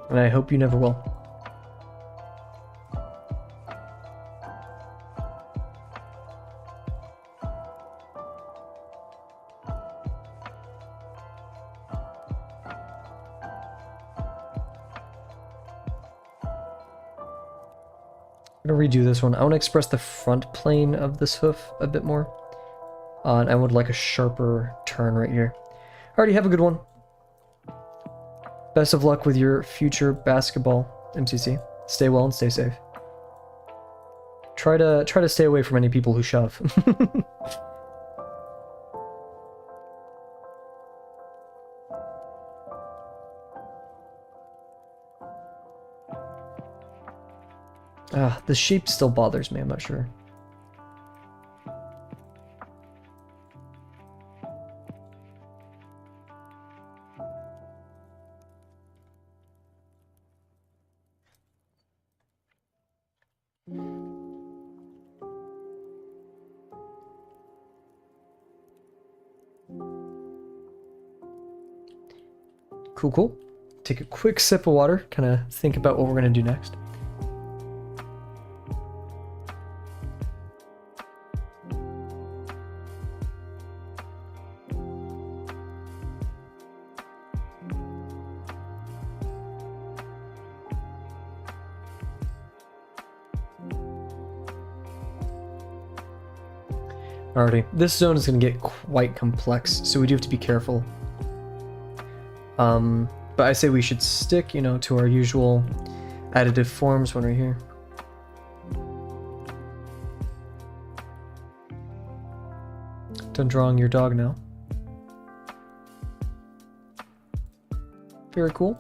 And I hope you never will. I'm gonna redo this one. I want to express the front plane of this hoof a bit more. And I would like a sharper turn right here. Alrighty, have a good one. Best of luck with your future basketball MCC. Stay well and stay safe. Try to stay away from any people who shove. The shape still bothers me, I'm not sure. Cool. Take a quick sip of water, kind of think about what we're going to do next. Alrighty, this zone is going to get quite complex, so we do have to be careful. But I say we should stick, you know, to our usual additive forms when we're here. Done drawing your dog now. Very cool.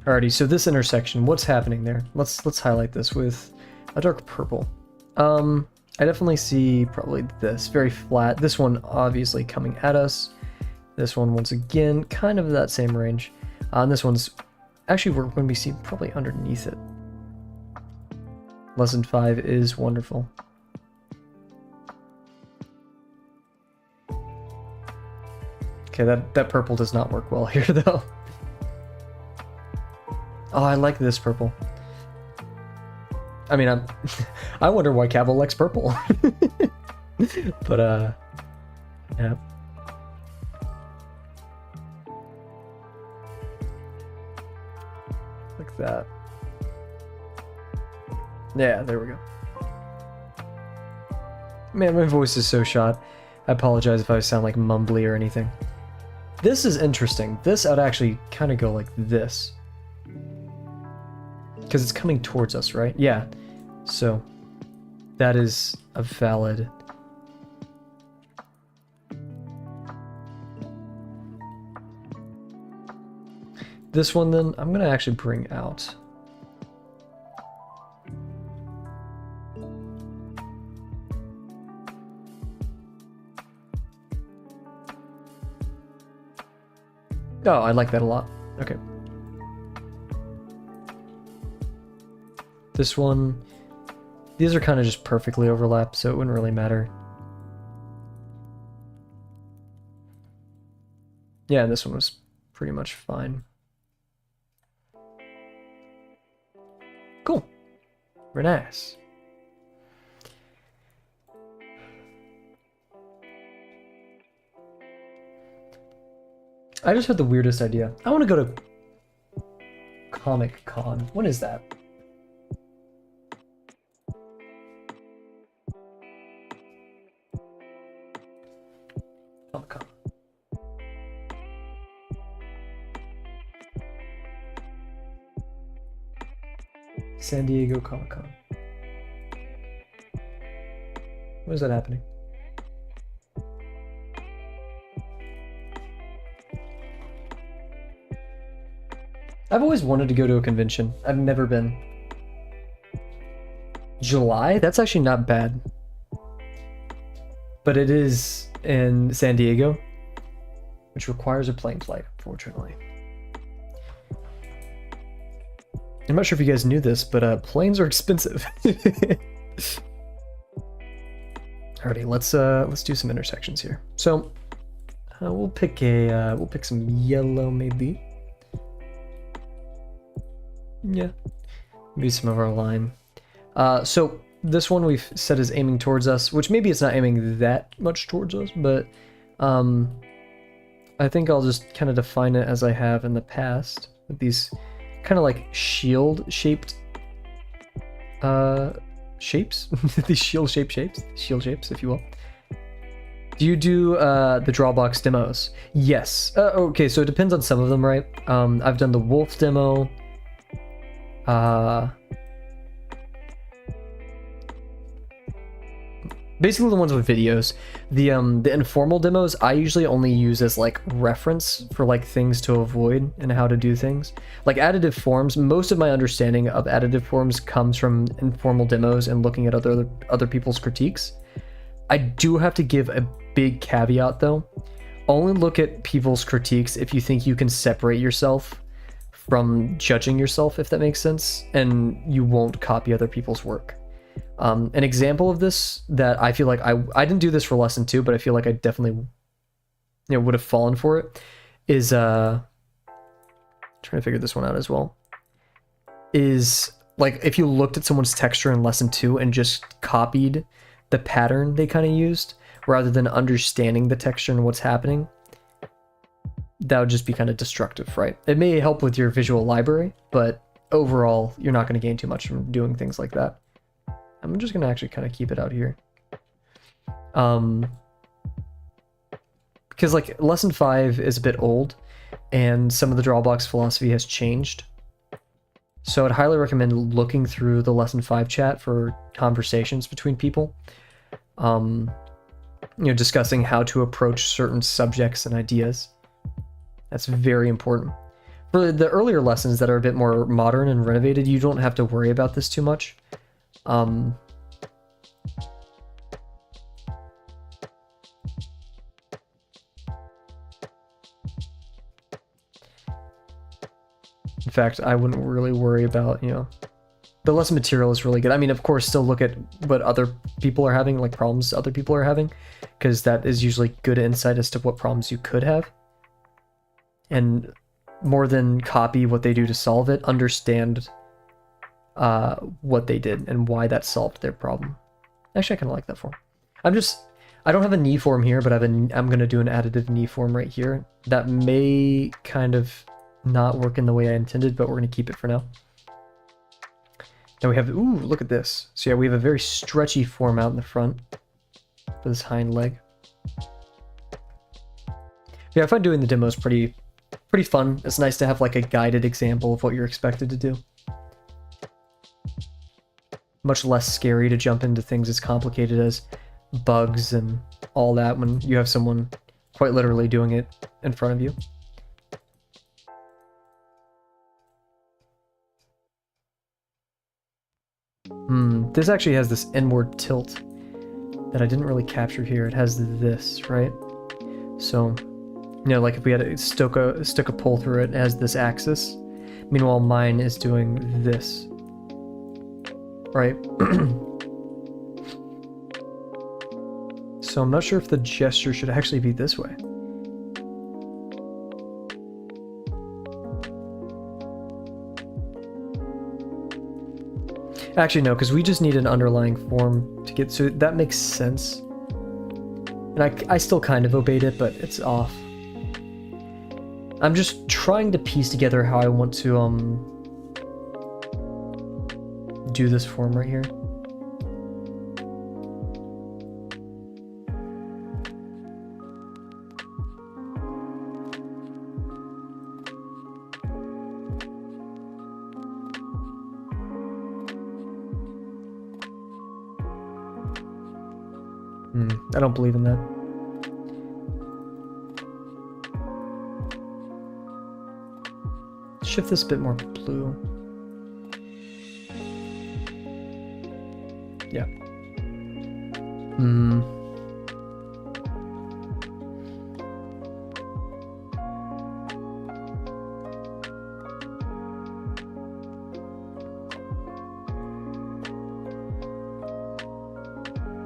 Alrighty, so this intersection, what's happening there? Let's highlight this with a dark purple. I definitely see probably this, very flat. This one obviously coming at us. This one, once again, kind of that same range. And this one's, actually we're going to be seeing probably underneath it. Lesson 5 is wonderful. Okay, that purple does not work well here though. Oh, I like this purple. I mean, I wonder why Kavel likes purple. But, yeah. Like that. Yeah, there we go. Man, my voice is so shot. I apologize if I sound like mumbly or anything. This is interesting. This I'd actually kind of go like this. Because it's coming towards us, right? Yeah. So, that is a valid... This one then, I'm going to actually bring out... Oh, I like that a lot. Okay. This one, these are kind of just perfectly overlapped, so it wouldn't really matter. Yeah, this one was pretty much fine. Cool. Very nice. I just had the weirdest idea. I want to go to Comic Con. What is that? Comic Con. San Diego Comic Con. When is that happening? I've always wanted to go to a convention. I've never been. July? That's actually not bad. But it is in San Diego, which requires a plane flight, unfortunately. I'm not sure if you guys knew this, but planes are expensive. Alrighty, let's do some intersections here. So we'll pick some yellow maybe. Yeah, maybe some of our line. So this one we've set is aiming towards us, which maybe it's not aiming that much towards us, but I think I'll just kind of define it as I have in the past with these kind of like shield shaped shapes. These shield shaped shapes, if you will. Do you do the Drawbox demos? Yes. Okay, so it depends on some of them, right? I've done the wolf demo. Basically the ones with videos. The informal demos I usually only use as like reference for like things to avoid and how to do things. Like additive forms, most of my understanding of additive forms comes from informal demos and looking at other people's critiques. I do have to give a big caveat though. Only look at people's critiques if you think you can separate yourself from judging yourself, if that makes sense, and you won't copy other people's work. An example of this that I feel like I didn't do this for lesson 2, but I feel like I definitely would have fallen for it is trying to figure this one out as well. Is like if you looked at someone's texture in lesson 2 and just copied the pattern they kind of used rather than understanding the texture and what's happening, that would just be kind of destructive, right? It may help with your visual library, but overall, you're not going to gain too much from doing things like that. I'm just gonna actually kind of keep it out here. Because like lesson 5 is a bit old and some of the Drawbox philosophy has changed. So I'd highly recommend looking through the lesson 5 chat for conversations between people. You know, discussing how to approach certain subjects and ideas. That's very important. For the earlier lessons that are a bit more modern and renovated, you don't have to worry about this too much. In fact, I wouldn't really worry about, you know, the lesson material is really good. I mean, of course, still look at what other people are having, like problems other people are having, because that is usually good insight as to what problems you could have. And more than copy what they do to solve it, understand what they did and why that solved their problem. Actually, I kind of like that form. I don't have a knee form here, but I'm going to do an additive knee form right here. That may kind of not work in the way I intended, but we're going to keep it for now. Now we have, ooh, look at this. So yeah, we have a very stretchy form out in the front for this hind leg. Yeah, I find doing the demos pretty fun. It's nice to have like a guided example of what you're expected to do. Much less scary to jump into things as complicated as bugs and all that when you have someone quite literally doing it in front of you. This actually has this inward tilt that I didn't really capture here. It has this, right? So, you know, like if we had to stick a pole through it, it has this axis. Meanwhile, mine is doing this, right? So I'm not sure if the gesture should actually be this way. Actually, no, because we just need an underlying form to get, so that makes sense. And I still kind of obeyed it, but it's off. I'm just trying to piece together how I want to do this form right here. I don't believe in that. Shift this a bit more blue. Yeah.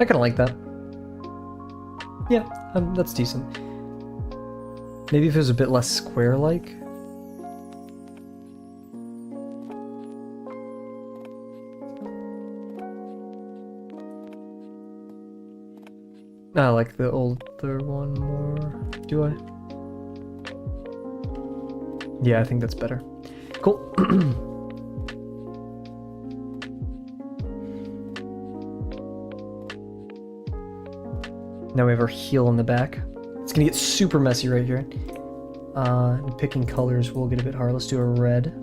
I kind of like that. Yeah, that's decent. Maybe if it was a bit less square-like. I like the older one more. Do I? Yeah, I think that's better. Cool. Now we have our heel in the back. It's gonna get super messy right here. And picking colors will get a bit hard. Let's do a red.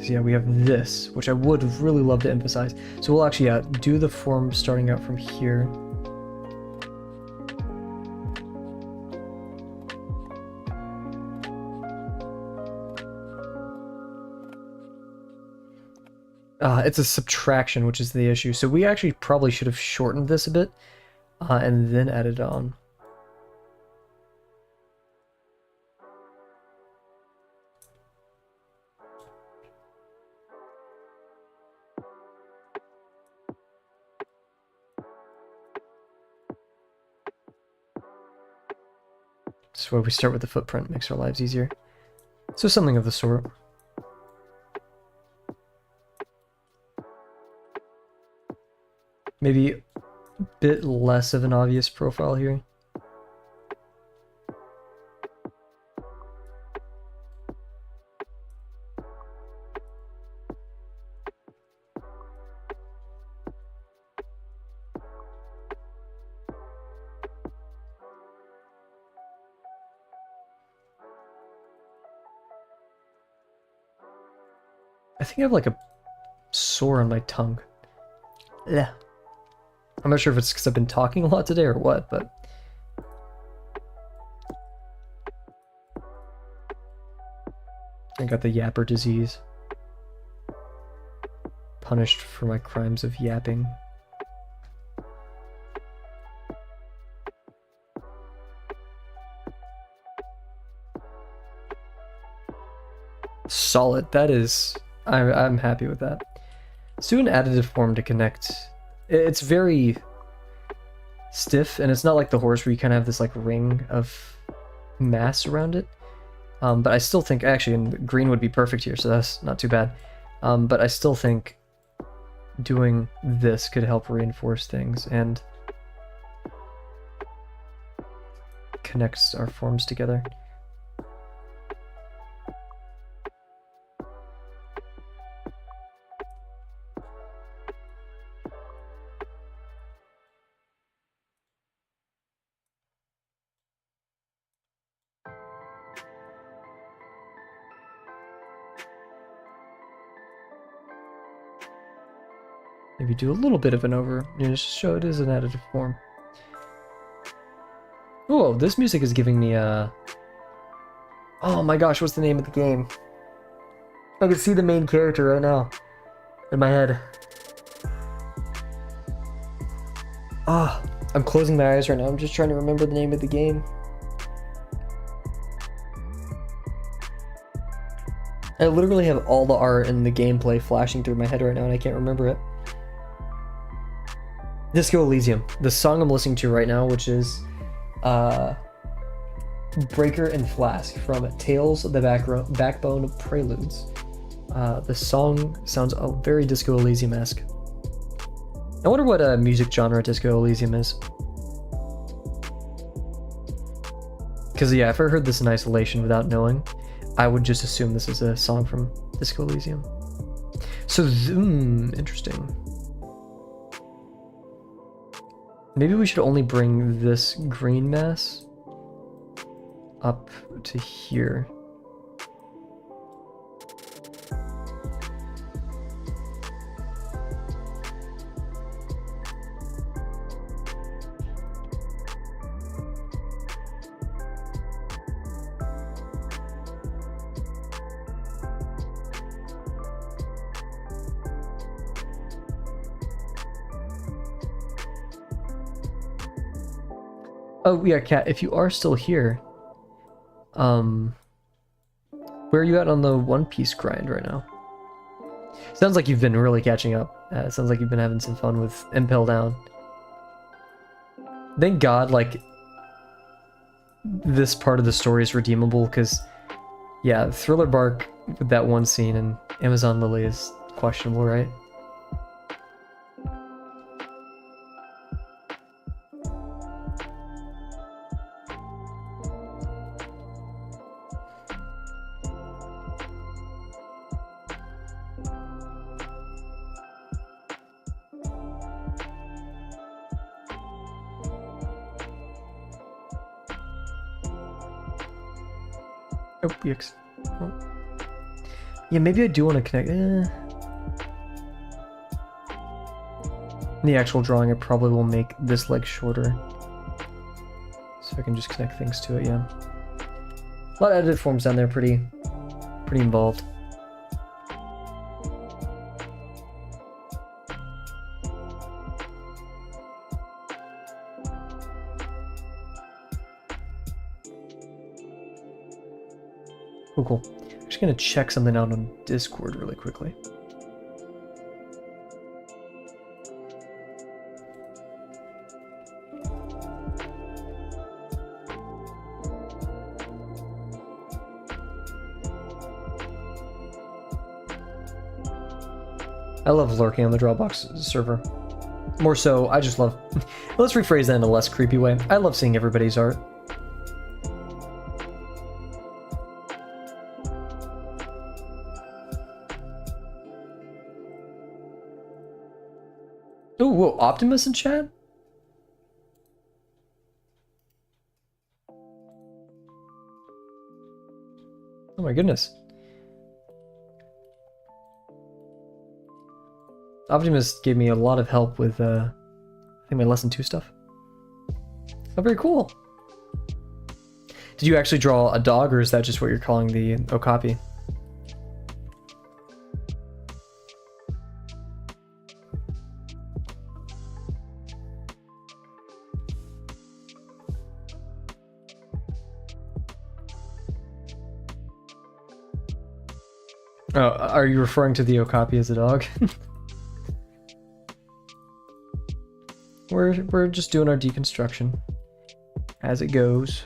So yeah, we have this, which I would really love to emphasize. So we'll actually do the form starting out from here. It's a subtraction, which is the issue. So we actually probably should have shortened this a bit and then added on. So where we start with the footprint makes our lives easier. So something of the sort. Maybe a bit less of an obvious profile here. I think I have like a sore on my tongue. Yeah. I'm not sure if it's because I've been talking a lot today or what, but... I got the yapper disease. Punished for my crimes of yapping. Solid. That is... I'm happy with that. Let's do an additive form to connect. It's very stiff, and it's not like the horse where you kind of have this like ring of mass around it. But I still think, actually, and green would be perfect here, so that's not too bad. But I still think doing this could help reinforce things and connects our forms together. Maybe do a little bit of an over, just show it as an additive form. Oh, this music is giving me a... Oh my gosh, what's the name of the game? I can see the main character right now in my head. Ah, I'm closing my eyes right now. I'm just trying to remember the name of the game. I literally have all the art and the gameplay flashing through my head right now, and I can't remember it. Disco Elysium, the song I'm listening to right now, which is Breaker and Flask from Tales of the Backbone Preludes. The song sounds very Disco Elysium-esque. I wonder what music genre Disco Elysium is. Because yeah, if I heard this in isolation without knowing, I would just assume this is a song from Disco Elysium. So, interesting. Maybe we should only bring this green mass up to here. Oh yeah, Kat, if you are still here, where are you at on the One Piece grind right now? Sounds like you've been really catching up. It sounds like you've been having some fun with Impel Down. Thank God, like, this part of the story is redeemable, because, yeah, Thriller Bark with that one scene and Amazon Lily is questionable, right? Oh, yikes. Oh. Yeah, maybe I do want to connect. In the actual drawing, I probably will make this leg shorter. So I can just connect things to it, yeah. A lot of edited forms down there, pretty involved. Cool. I'm just gonna check something out on Discord really quickly. I love lurking on the Dropbox server. More so, I just love... Let's rephrase that in a less creepy way. I love seeing everybody's art. Oh, whoa, Optimus in chat? Oh my goodness. Optimus gave me a lot of help with, I think my lesson 2 stuff. Oh, very cool. Did you actually draw a dog, or is that just what you're calling the Okapi? Oh, are you referring to the Okapi as a dog? We're just doing our deconstruction as it goes.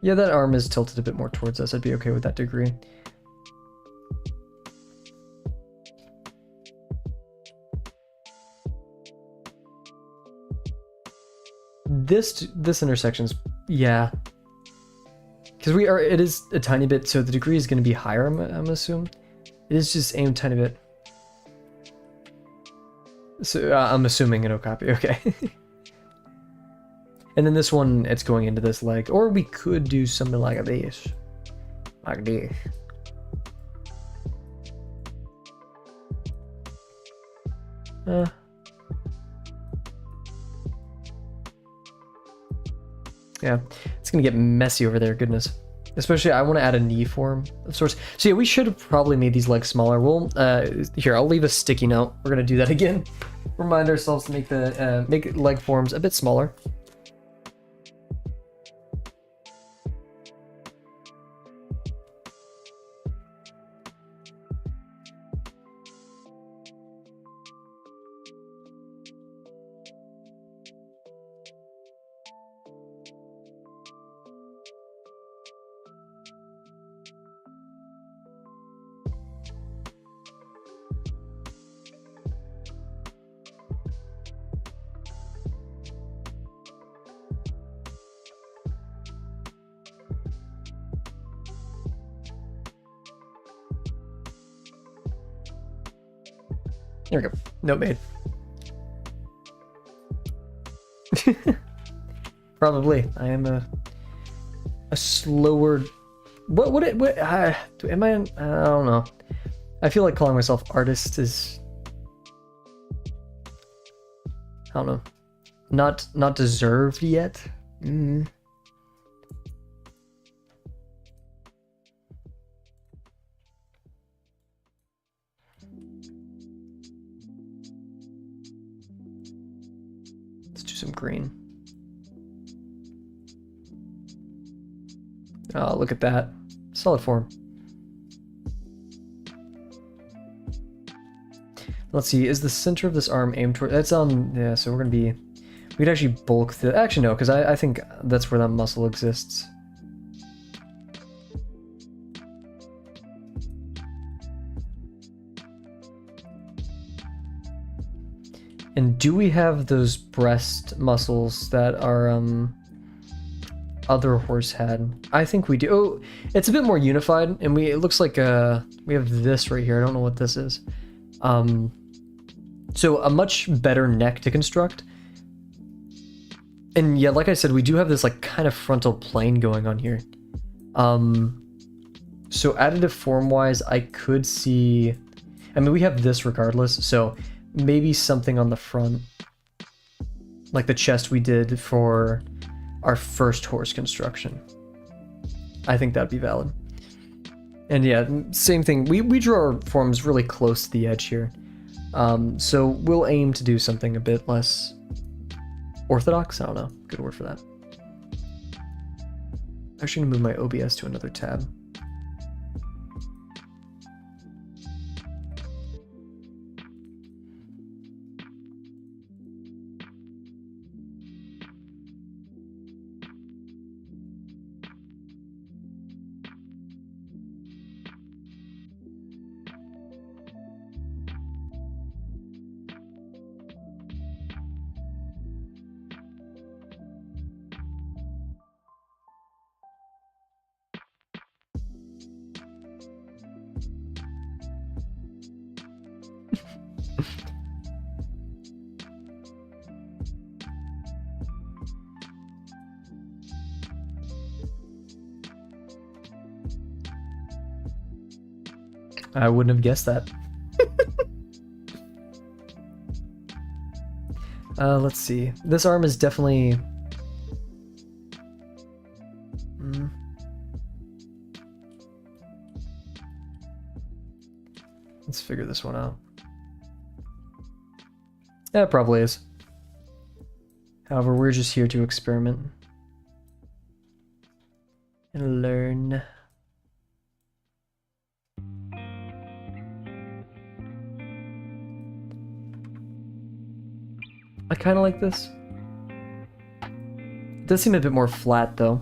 Yeah, that arm is tilted a bit more towards us. I'd be okay with that degree. This intersection's, yeah. Because it is a tiny bit, so the degree is going to be higher, I'm assuming. It is just aimed a tiny bit. So I'm assuming an Okapi, okay. And then this one, it's going into this leg. Or we could do something like this. Like this. Yeah, it's gonna get messy over there, goodness. Especially, I want to add a knee form of sorts. So yeah, we should have probably made these legs smaller. We'll, here, I'll leave a sticky note. We're gonna do that again. Remind ourselves to make the, make leg forms a bit smaller. There we go. Note made. Probably. I am a slower. What am I? I don't know. I feel like calling myself artist is, I don't know, not deserved yet. Let's do some green. Oh, look at that. Solid form. Let's see, is the center of this arm aimed toward... That's on... Yeah, so we're going to be... We could actually bulk the... Actually, no, because I think that's where that muscle exists. And do we have those breast muscles that our other horse had? I think we do. Oh, it's a bit more unified, and it looks like we have this right here. I don't know what this is. So a much better neck to construct. And yeah, like I said, we do have this like kind of frontal plane going on here. So additive form wise, I could see, I mean, we have this regardless, so maybe something on the front, like the chest we did for our first horse construction. I think that'd be valid. And yeah, same thing. We drew our forms really close to the edge here. So we'll aim to do something a bit less orthodox. I don't know. Good word for that. I'm actually gonna move my OBS to another tab. I wouldn't have guessed that. Let's see. This arm is definitely... Let's figure this one out. Yeah, it probably is. However, we're just here to experiment. And learn. I kind of like this. It does seem a bit more flat, though.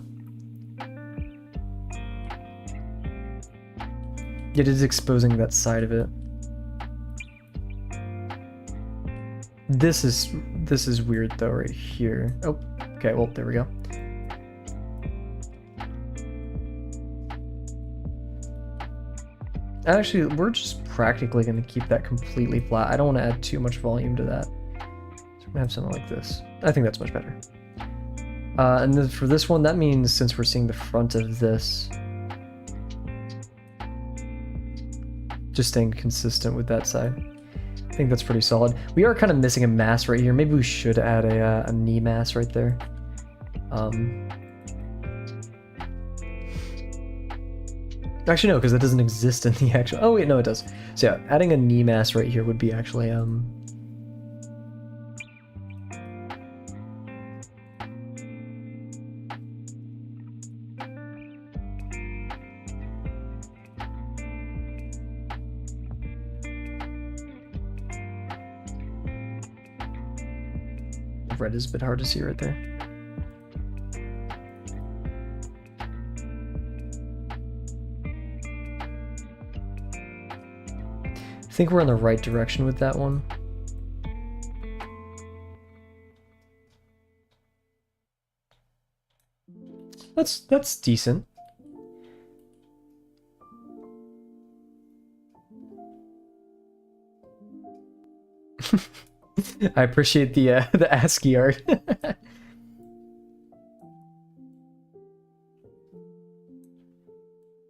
It is exposing that side of it. This is weird, though, right here. Oh, okay, well, there we go. Actually, we're just practically going to keep that completely flat. I don't want to add too much volume to that. So we're going to have something like this. I think that's much better. And then for this one, that means since we're seeing the front of this, just staying consistent with that side. I think that's pretty solid. We are kind of missing a mass right here. Maybe we should add a knee mass right there. Actually, no, because that doesn't exist in the actual... Oh, wait, no, it does. So yeah, adding a knee mass right here would be actually... Red is a bit hard to see right there. I think we're in the right direction with that one. That's decent. I appreciate the ASCII art. Let's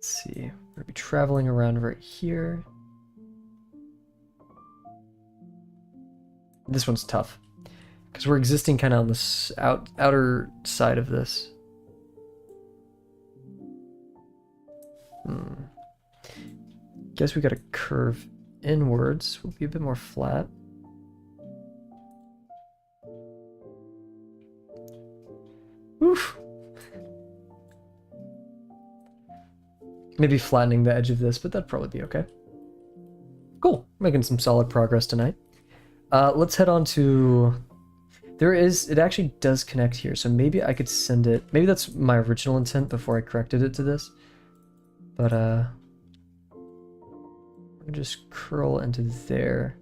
see. We're gonna be traveling around right here. This one's tough because we're existing kind of on this outer side of this. Guess we got to curve inwards. We'll be a bit more flat. Oof. Maybe flattening the edge of this, but that'd probably be okay. Cool. Making some solid progress tonight. Let's head on to... It actually does connect here, so maybe I could send it... Maybe that's my original intent before I corrected it to this. But, I'll just curl into there.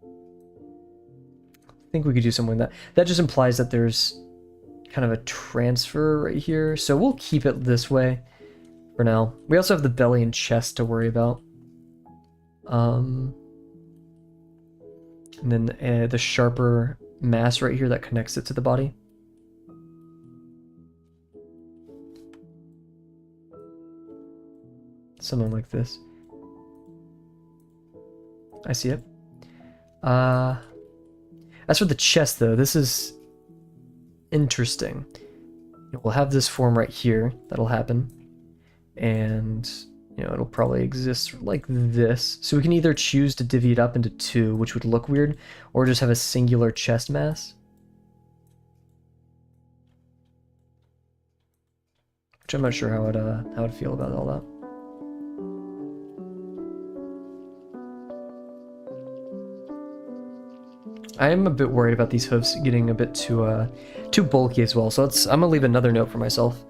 I think we could do something like that. That just implies that there's kind of a transfer right here, so we'll keep it this way for now. We also have the belly and chest to worry about. And then the sharper mass right here that connects it to the body. Something like this. I see it. As for the chest, though, this is interesting. We'll have this form right here. That'll happen. And... it'll probably exist like this. So we can either choose to divvy it up into two, which would look weird, or just have a singular chest mass. Which I'm not sure how I'd feel about all that. I am a bit worried about these hooves getting a bit too bulky as well, so I'm gonna leave another note for myself.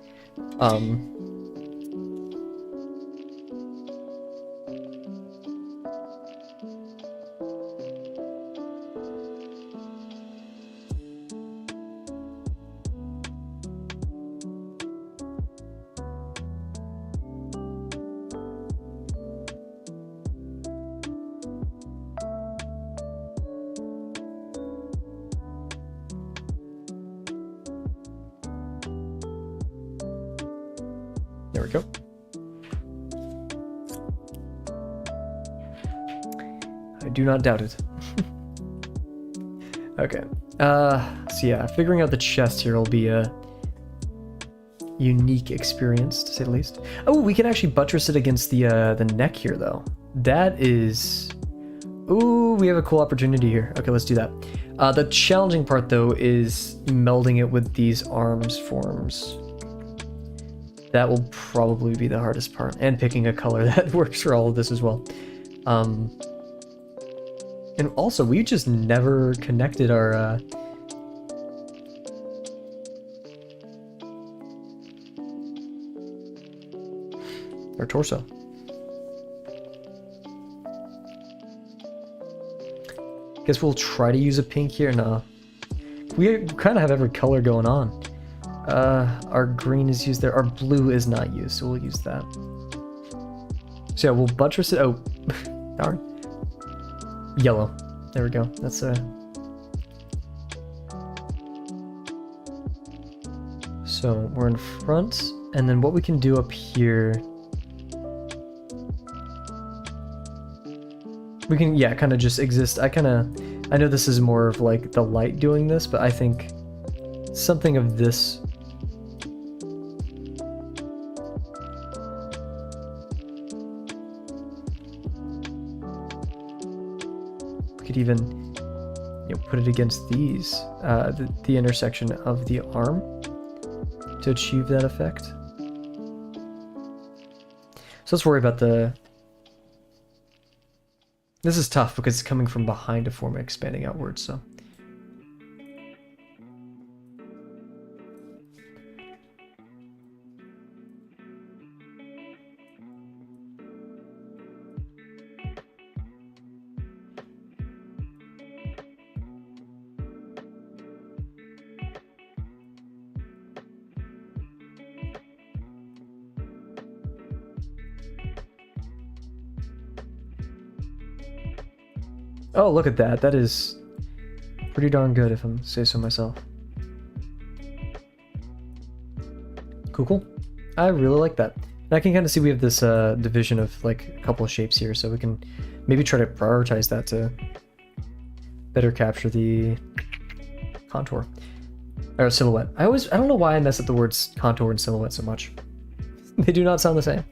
There we go. do not doubt it. Okay. So yeah, figuring out the chest here will be a unique experience, to say the least. Oh, we can actually buttress it against the neck here, though. That is... Ooh, we have a cool opportunity here. Okay, let's do that. The challenging part, though, is melding it with these arms forms. That will probably be the hardest part, and picking a color that works for all of this as well. And also, we just never connected our torso. Guess we'll try to use a pink here. No, we kind of have every color going on. Our green is used there. Our blue is not used, so we'll use that. So yeah, we'll buttress it. Oh, darn. Yellow. There we go. That's So we're in front, and then what we can do up here, we can, yeah, kind of just exist. I know this is more of like the light doing this, but I think something of this. We could even, you know, put it against these, the intersection of the arm to achieve that effect. So let's worry about the... This is tough because it's coming from behind a form expanding outwards, so... Oh, look at that. That is pretty darn good, if I'm say so myself. Cool. I really like that. And I can kind of see we have this division of like a couple of shapes here, so we can maybe try to prioritize that to better capture the contour. Or silhouette. I don't know why I mess up the words contour and silhouette so much. They do not sound the same.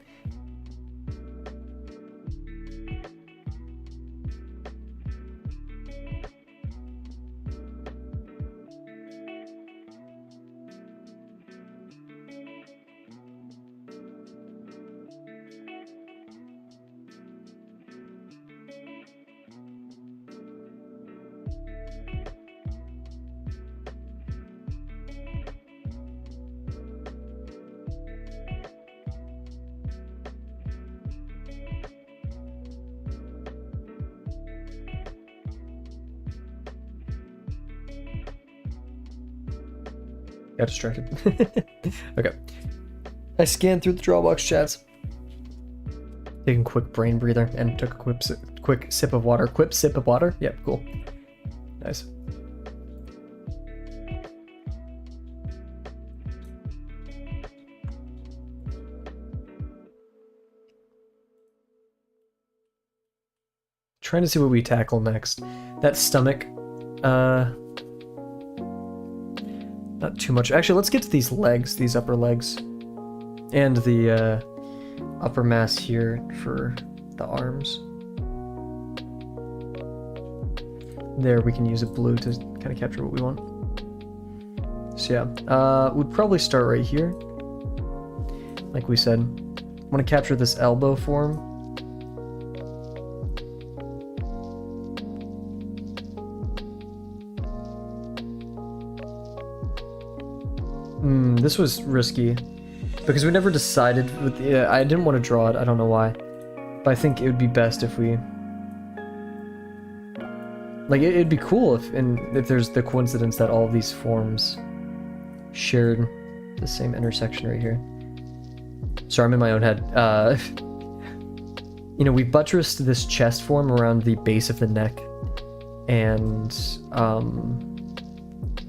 Got distracted. Okay. I scanned through the Drawbox chats. Taking a quick brain breather and took a quick sip of water. Quick sip of water? Yep, cool. Nice. Trying to see what we tackle next. That stomach, not too much. Actually, let's get to these legs, these upper legs. And the upper mass here for the arms. There, we can use a blue to kind of capture what we want. So yeah, we'd probably start right here. Like we said, I want to capture this elbow form. This was risky because we never decided with the, I didn't want to draw it, I don't know why, but I think it would be best if we like it'd be cool if there's the coincidence that all of these forms shared the same intersection right here. Sorry, I'm in my own head. You know, we buttressed this chest form around the base of the neck, and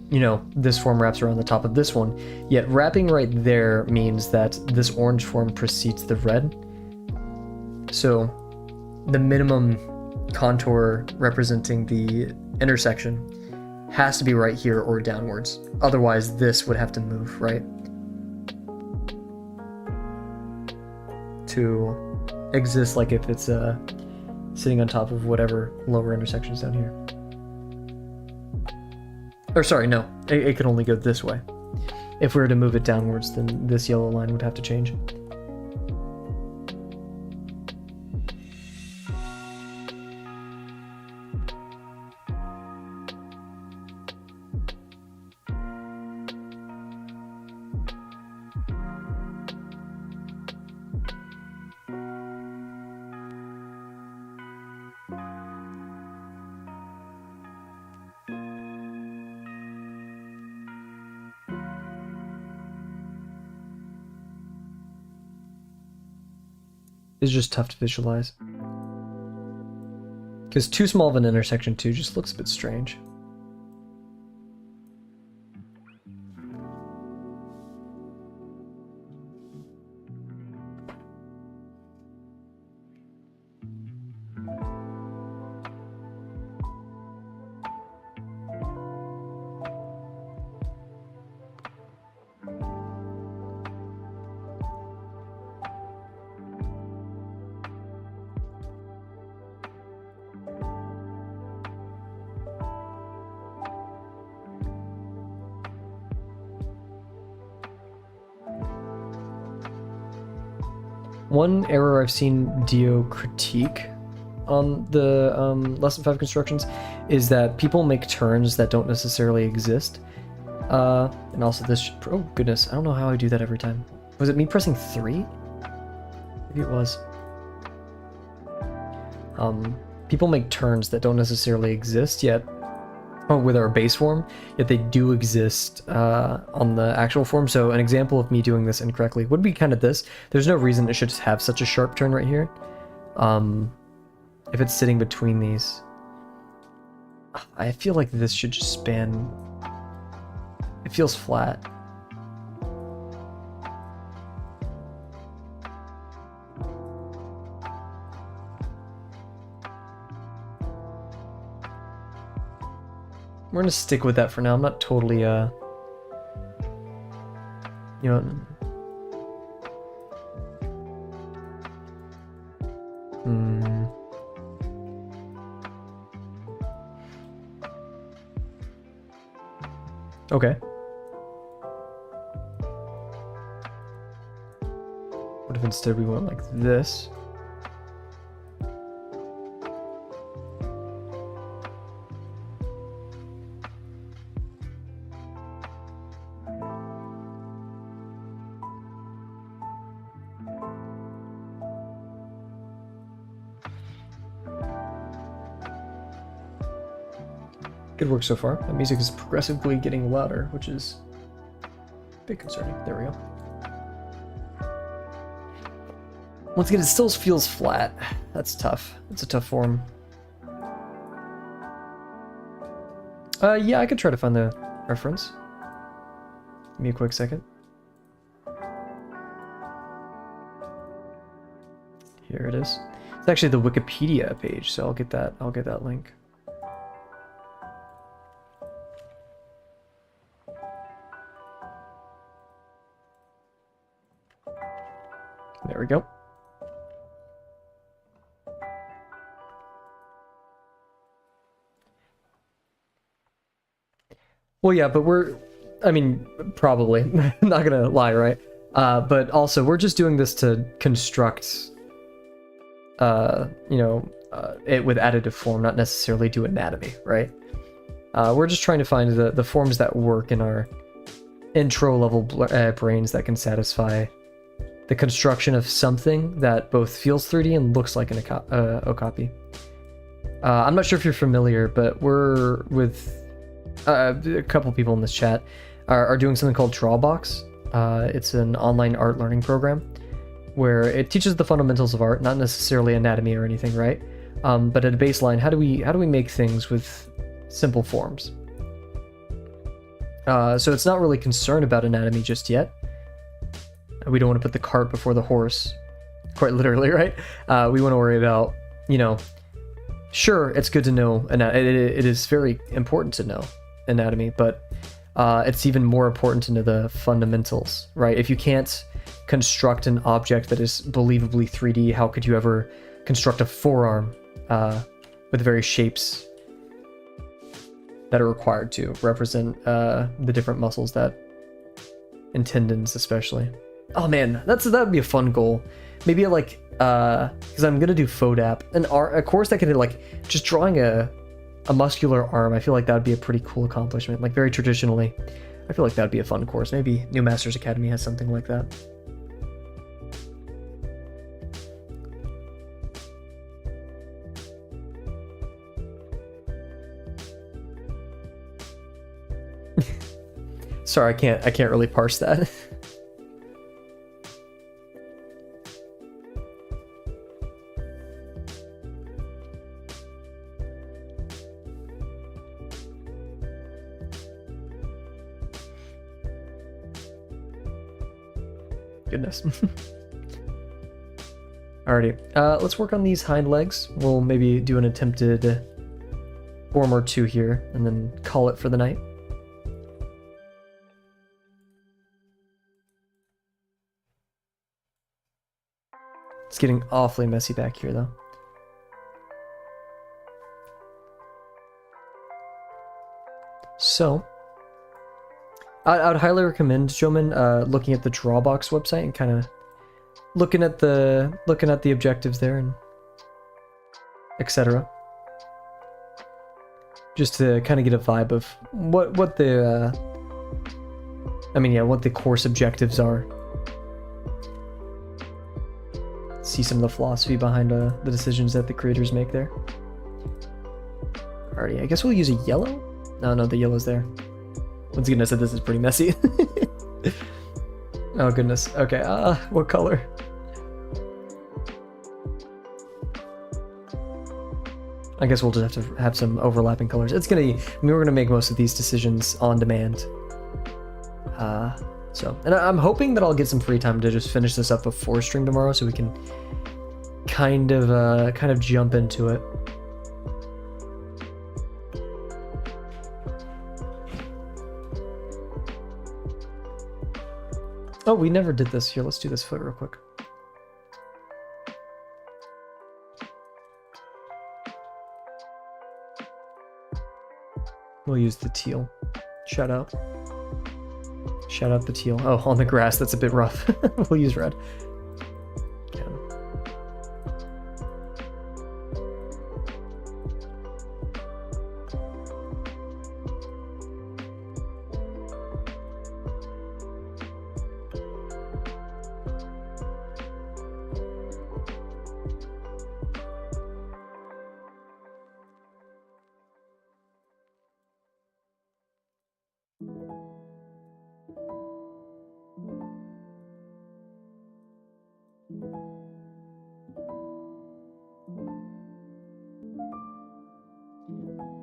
you know, this form wraps around the top of this one, yet wrapping right there means that this orange form precedes the red. So the minimum contour representing the intersection has to be right here or downwards. Otherwise, this would have to move, right? To exist, like if it's sitting on top of whatever lower intersections down here. Or sorry, no, it can only go this way. If we were to move it downwards, then this yellow line would have to change. It's just tough to visualize. Because too small of an intersection too just looks a bit strange. One error I've seen Dio critique on the Lesson 5 constructions is that people make turns that don't necessarily exist. And also this, oh goodness, I don't know how I do that every time. Was it me pressing 3? Maybe it was. People make turns that don't necessarily exist yet with our base form, yet they do exist on the actual form. So an example of me doing this incorrectly would be kind of this. There's no reason it should just have such a sharp turn right here. If it's sitting between these, I feel like this should just span. It feels flat. We're gonna stick with that for now. I'm not totally, you know. Okay. What if instead we went like this? Good work so far. The music is progressively getting louder, which is a bit concerning. There we go. Once again, it still feels flat. That's tough. It's a tough form. Yeah, I could try to find the reference. Give me a quick second. Here it is. It's actually the Wikipedia page, so I'll get that link. There we go. Well, yeah, but I mean, probably, not gonna lie, right? But also, we're just doing this to construct, it with additive form, not necessarily do anatomy, right? We're just trying to find the forms that work in our intro level brains that can satisfy the construction of something that both feels 3D and looks like an Okapi. I'm not sure if you're familiar, but we're with a couple people in this chat are doing something called Drawbox. It's an online art learning program where it teaches the fundamentals of art, not necessarily anatomy or anything, right? But at a baseline, how do we make things with simple forms? So it's not really concerned about anatomy just yet. We don't want to put the cart before the horse, quite literally, right? We want to worry about, sure, it's good to know, and it is very important to know anatomy, but it's even more important to know the fundamentals, right? If you can't construct an object that is believably 3D, how could you ever construct a forearm with the various shapes that are required to represent the different muscles and tendons, especially. Oh man, that'd be a fun goal. Maybe like because I'm gonna do FODAP, a course that could like just drawing a muscular arm. I feel like that'd be a pretty cool accomplishment. Like very traditionally, I feel like that'd be a fun course. Maybe New Masters Academy has something like that. Sorry, I can't really parse that. Goodness. Alrighty, let's work on these hind legs. We'll maybe do an attempted form or two here, and then call it for the night. It's getting awfully messy back here, though. So, I would highly recommend, Joman, looking at the Drawbox website and kind of looking at the objectives there and etc. Just to kind of get a vibe of what the what the course objectives are. See some of the philosophy behind the decisions that the creators make there. Alrighty, I guess we'll use a yellow. No, the yellow's there. Once again, I said this is pretty messy. Oh goodness. Okay. What color? I guess we'll just have to have some overlapping colors. It's gonna. We're gonna make most of these decisions on demand. And I'm hoping that I'll get some free time to just finish this up before stream tomorrow, so we can kind of jump into it. Oh, we never did this. Here, let's do this foot real quick. We'll use the teal. Shout out the teal. Oh, on the grass, that's a bit rough. We'll use red.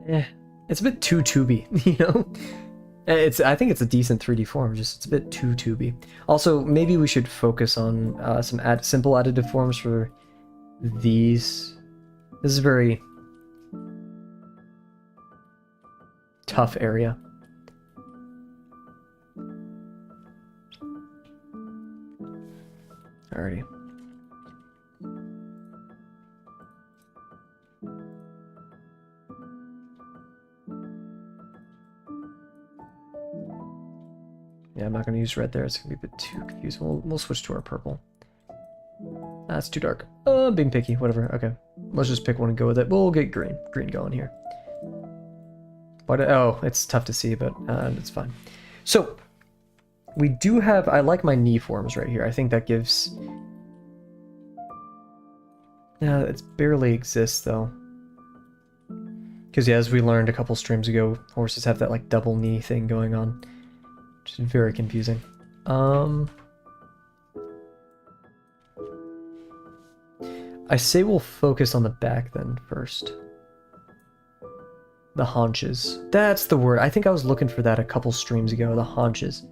Okay. It's a bit too tubey, you know? I think it's a decent 3D form, just it's a bit too tubey. Also, maybe we should focus on some simple additive forms for these. This is a very tough area. Alrighty. Yeah, I'm not going to use red there. It's going to be a bit too confusing. We'll switch to our purple. That's too dark. Being picky. Whatever. Okay. Let's just pick one and go with it. We'll get green. Green going here. But, oh, it's tough to see, but it's fine. So, we do have... I like my knee forms right here. I think that gives... Yeah, it barely exists, though. Because, yeah, as we learned a couple streams ago, horses have that, like, double knee thing going on. Which is very confusing. I say we'll focus on the back then first. The haunches. That's the word. I think I was looking for that a couple streams ago. The haunches.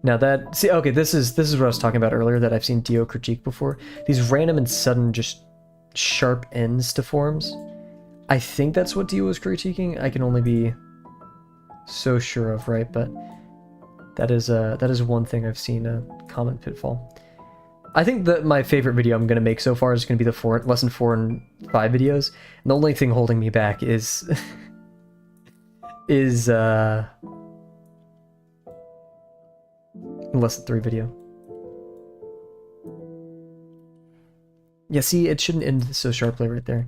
Now that, see, okay, this is what I was talking about earlier that I've seen Dio critique before. These random and sudden just sharp ends to forms. I think that's what Dio was critiquing. I can only be so sure of, right? But that is one thing I've seen a common pitfall. I think that my favorite video I'm gonna make so far is gonna be the lesson 4 and 5 videos. And the only thing holding me back is lesson 3 video. Yeah, see, it shouldn't end so sharply right there.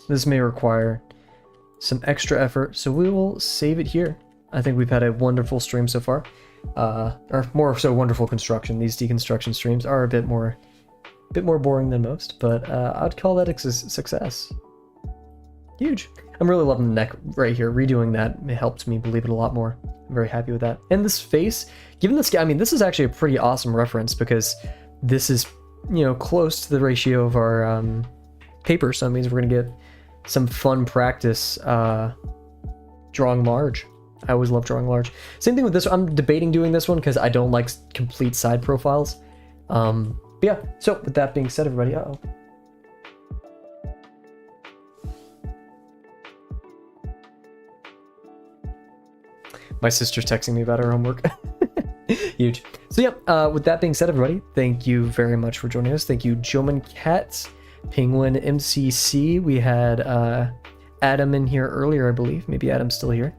This may require some extra effort, so we will save it here. I think we've had a wonderful stream so far. Or more so wonderful construction. These deconstruction streams are a bit more boring than most, but I'd call that a success. Huge. I'm really loving the neck right here. Redoing that helped me believe it a lot more. I'm very happy with that. And this face, given this guy, I mean, this is actually a pretty awesome reference because this is, you know, close to the ratio of our paper, so that means we're gonna get some fun practice drawing large. I always love drawing large. Same thing with this. I'm debating doing this one because I don't like complete side profiles. But yeah, so with that being said, everybody, uh-oh. My sister's texting me about her homework. Huge. So yeah, with that being said, everybody, thank you very much for joining us. Thank you, Joman Cat, Penguin MCC. We had Adam in here earlier, I believe. Maybe Adam's still here.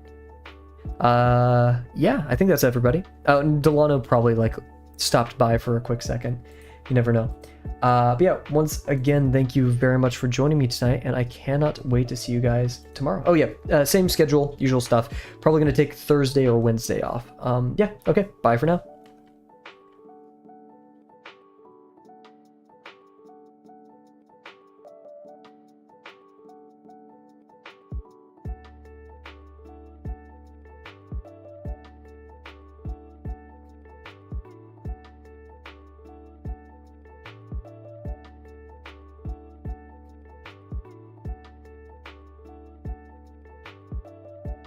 Yeah, I think that's everybody. Oh, and Delano probably like stopped by for a quick second. You never know. But yeah, once again, thank you very much for joining me tonight, and I cannot wait to see you guys tomorrow. Oh yeah, same schedule, usual stuff. Probably gonna take Thursday or Wednesday off. Yeah, okay, bye for now.